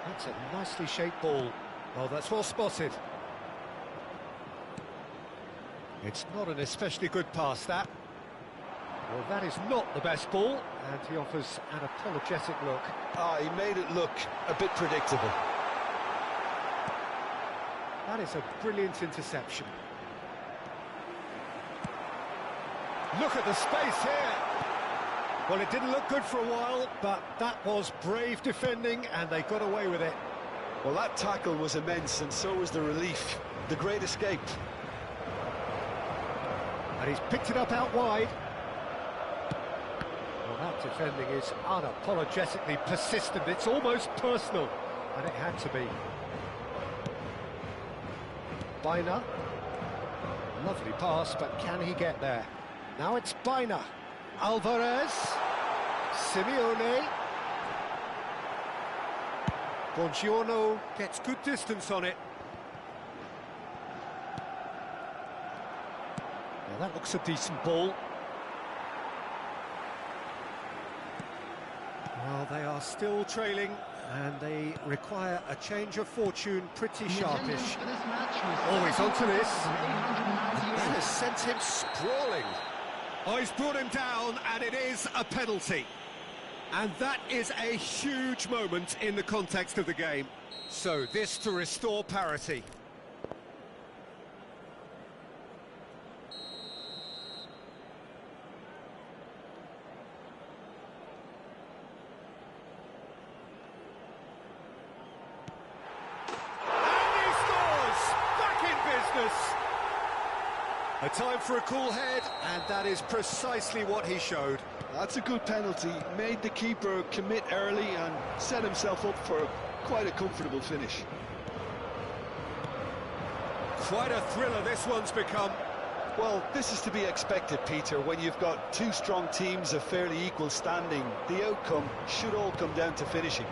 That's a nicely shaped ball. Well, that's well spotted. It's not an especially good pass, that. Well, that is not the best ball, and he offers an apologetic look. He made it look a bit predictable. That is a brilliant interception. Look at the space here. Well, it didn't look good for a while, but that was brave defending, and they got away with it. Well, that tackle was immense, and so was the relief. The great escape. And he's picked it up out wide. Well, that defending is unapologetically persistent. It's almost personal, and it had to be. Rayner. Lovely pass, but can he get there? Now it's Rayner. Alvarez. Simeone. Buongiorno gets good distance on it. Now that looks a decent ball. Well, they are still trailing, and they require a change of fortune pretty sharpish. Oh, he's onto this. That has sent him sprawling. Oh, he's brought him down, and it is a penalty. And that is a huge moment in the context of the game. So this to restore parity. A time for a cool head, and that is precisely what he showed. That's a good penalty. Made the keeper commit early and set himself up for quite a comfortable finish. Quite a thriller this one's become. Well, this is to be expected, Peter, when you've got two strong teams of fairly equal standing. The outcome should all come down to finishing.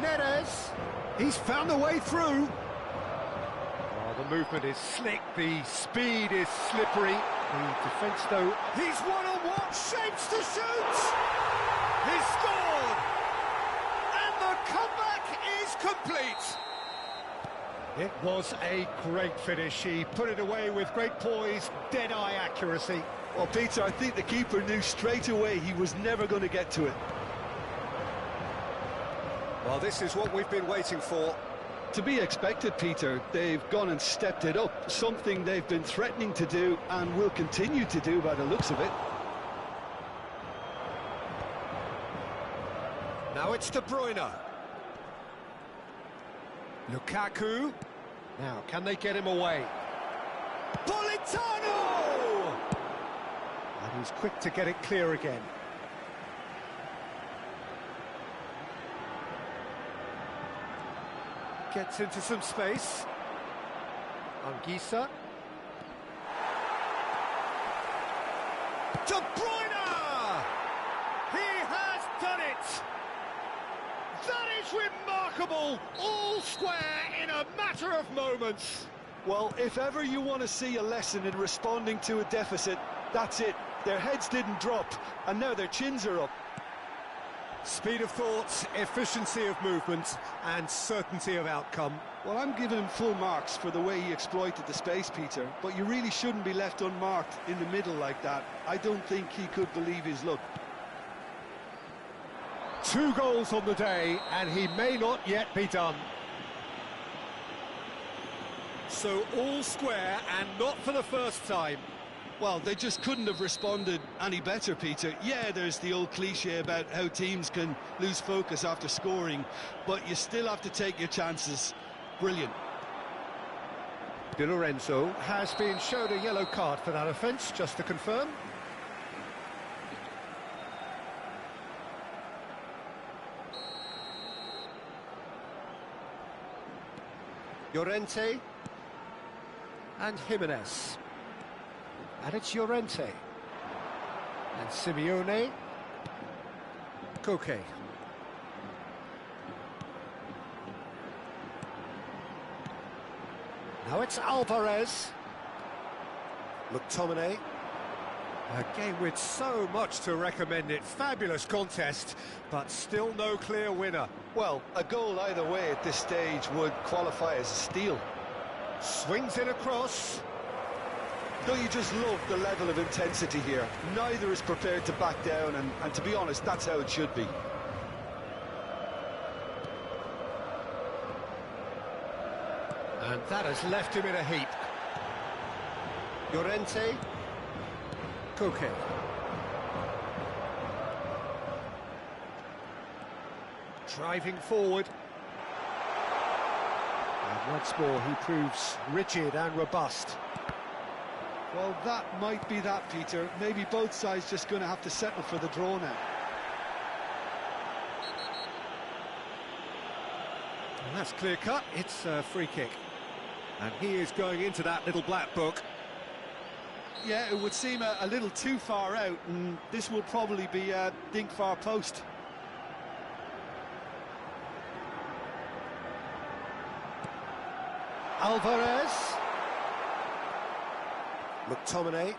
Neres, he's found a way through. The movement is slick, the speed is slippery. The defence, though, he's one-on-one, shapes to shoot! He's scored! And the comeback is complete! It was a great finish. He put it away with great poise, dead-eye accuracy. Well, Peter, I think the keeper knew straight away he was never going to get to it. Well, this is what we've been waiting for. To be expected, Peter. They've gone and stepped it up, something they've been threatening to do and will continue to do by the looks of it. Now it's De Bruyne. Lukaku. Now, can they get him away? Politano! And he's quick to get it clear again. Gets into some space. Anguissa. De Bruyne! He has done it! That is remarkable! All square in a matter of moments. Well, if ever you want to see a lesson in responding to a deficit, that's it. Their heads didn't drop, and now their chins are up. Speed of thoughts, efficiency of movement, and certainty of outcome. Well, I'm giving him full marks for the way he exploited the space, Peter, but you really shouldn't be left unmarked in the middle like that. I don't think he could believe his luck. 2 goals on the day, and he may not yet be done. So all square, and not for the first time. Well, they just couldn't have responded any better, Peter. Yeah, there's the old cliche about how teams can lose focus after scoring, but you still have to take your chances. Brilliant. Di Lorenzo has been shown a yellow card for that offence, just to confirm. Llorente and Jimenez. And it's Llorente. And Simeone. Koke. Now it's Alvarez. McTominay. A game with so much to recommend it. Fabulous contest, but still no clear winner. Well, a goal either way at this stage would qualify as a steal. Swings in across. Don't you just love the level of intensity here? Neither is prepared to back down, and to be honest, that's how it should be. And that has left him in a heap. Llorente. Koke. Driving forward. And once more he proves rigid and robust. Well, that might be that, Peter. Maybe both sides just going to have to settle for the draw now. And that's clear cut. It's a free kick. And he is going into that little black book. Yeah, it would seem a little too far out, and this will probably be a dink far post. Alvarez. McTominay.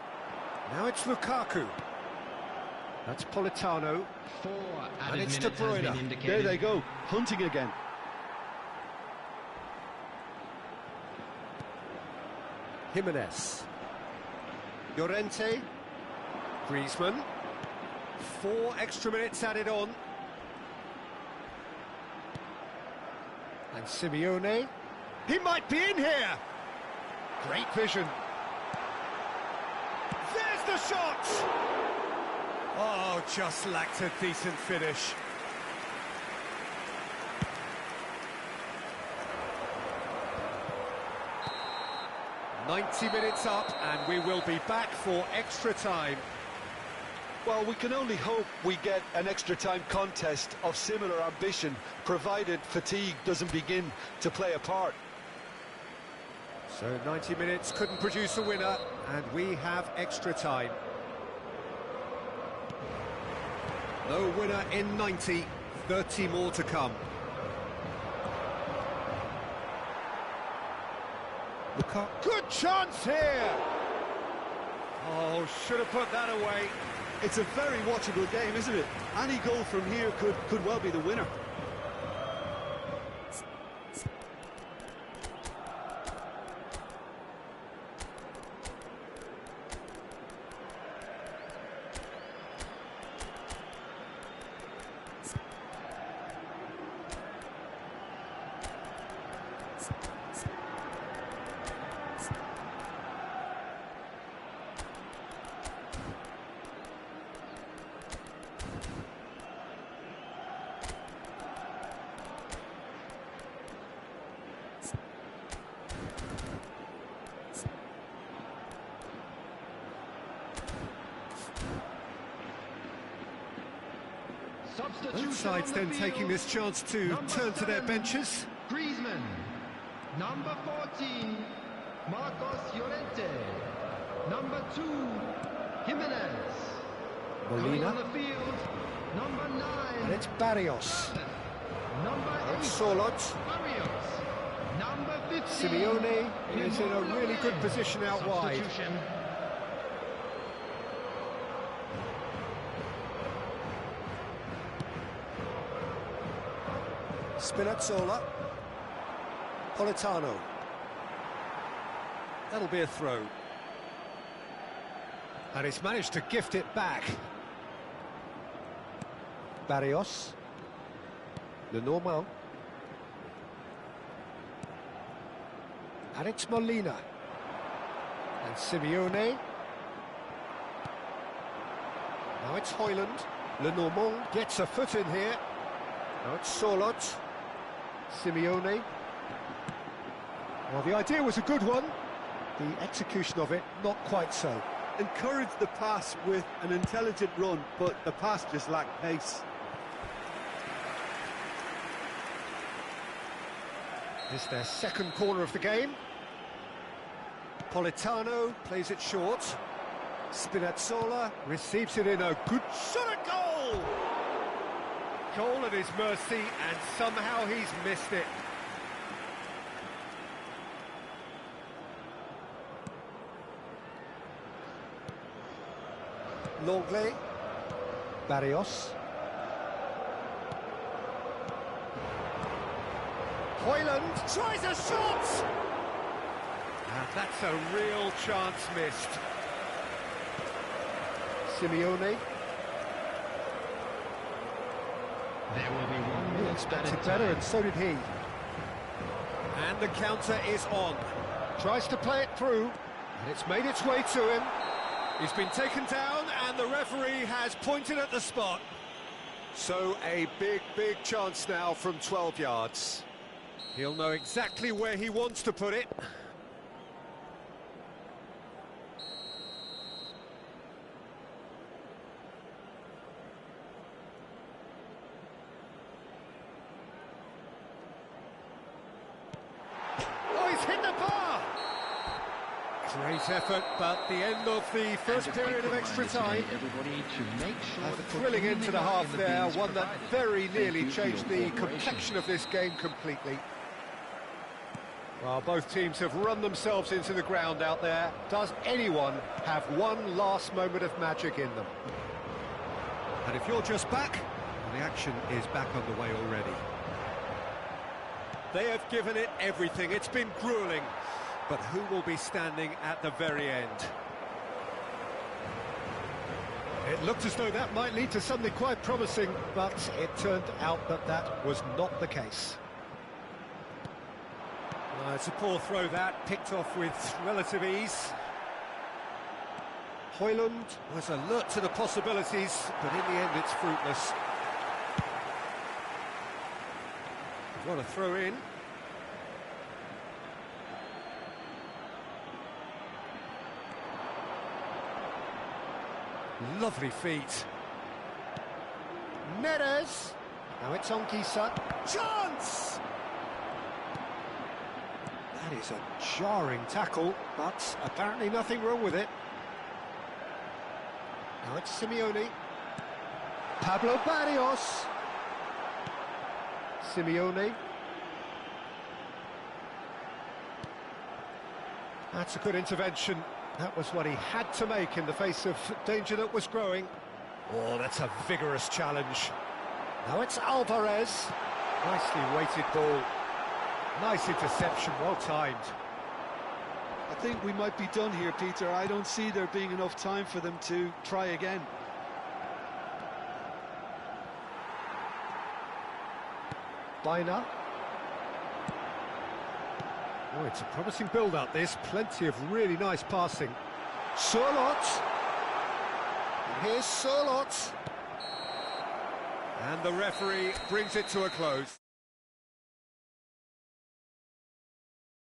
Now it's Lukaku. That's Politano. 4 And added it's minutes De has Bruyne. been indicated. There they go, hunting again. Jimenez. Llorente. Griezmann. 4 extra minutes added on. And Simeone. He might be in here. Great vision. There's the shot! Oh, just lacked a decent finish. "90 minutes up, and we will be back for extra time." Well, we can only hope we get an extra time contest of similar ambition, provided fatigue doesn't begin to play a part. So 90 minutes couldn't produce a winner, and we have extra time. No winner in 90, 30 more to come. Good chance here! Oh, should have put that away. It's a very watchable game, isn't it? Any goal from here could well be the winner. Both sides then taking this chance to turn to their benches. Griezmann. Number 14, Marcos Llorente. Number 2, Jimenez. Coming on Molina. the field, number 9. And it's Barrios. Number 8, Solot. Barrios. Number 15. Simeone is in a really good position out wide. Substitution. Spinazzola. Politano. That'll be a throw. And he's managed to gift it back. Barrios. Lenormand. And it's Molina. And Simeone. Now it's Højlund. Lenormand gets a foot in here. Now it's Solot. Simeone. Well, the idea was a good one. The execution of it, not quite so. Encourage the pass with an intelligent run, but the pass just lacked pace. It's their second corner of the game. Politano plays it short. Spinazzola receives it in a good shot at goal! Goal at his mercy, and somehow he's missed it. Longley. Barrios. Højlund tries a shot! And that's a real chance missed. Simeone. There will be one He minute expected added better, time. and so did he. And the counter is on. Tries to play it through, and it's made its way to him. He's been taken down, and the referee has pointed at the spot. So a big, big chance now from 12 yards. He'll know exactly where he wants to put it. Oh, he's hit the bar! Great effort, but the end of the first period of extra time. Everybody to make sure A that thrilling end to the half there, one that very nearly Thank you for changed your the cooperation. complexion of this game completely. Well, both teams have run themselves into the ground out there. Does anyone have one last moment of magic in them? And if you're just back, the action is back underway already. They have given it everything. It's been grueling. But who will be standing at the very end? It looked as though that might lead to something quite promising, but it turned out that that was not the case. It's a poor throw that, picked off with relative ease. Højlund was alert to the possibilities, but in the end it's fruitless. What a throw in. Lovely feet. Neres. Now it's on Kisa. Chance! That is a jarring tackle, but apparently nothing wrong with it. Now it's Simeone. Pablo Barrios. Simeone. That's a good intervention. That was what he had to make in the face of danger that was growing. Oh, that's a vigorous challenge. Now it's Alvarez. Nicely weighted ball. Nice interception, well timed. I think we might be done here, Peter. I don't see there being enough time for them to try again. Rayner. Oh, it's a promising build-up, this. Plenty of really nice passing. Solot. And here's Solot. And the referee brings it to a close.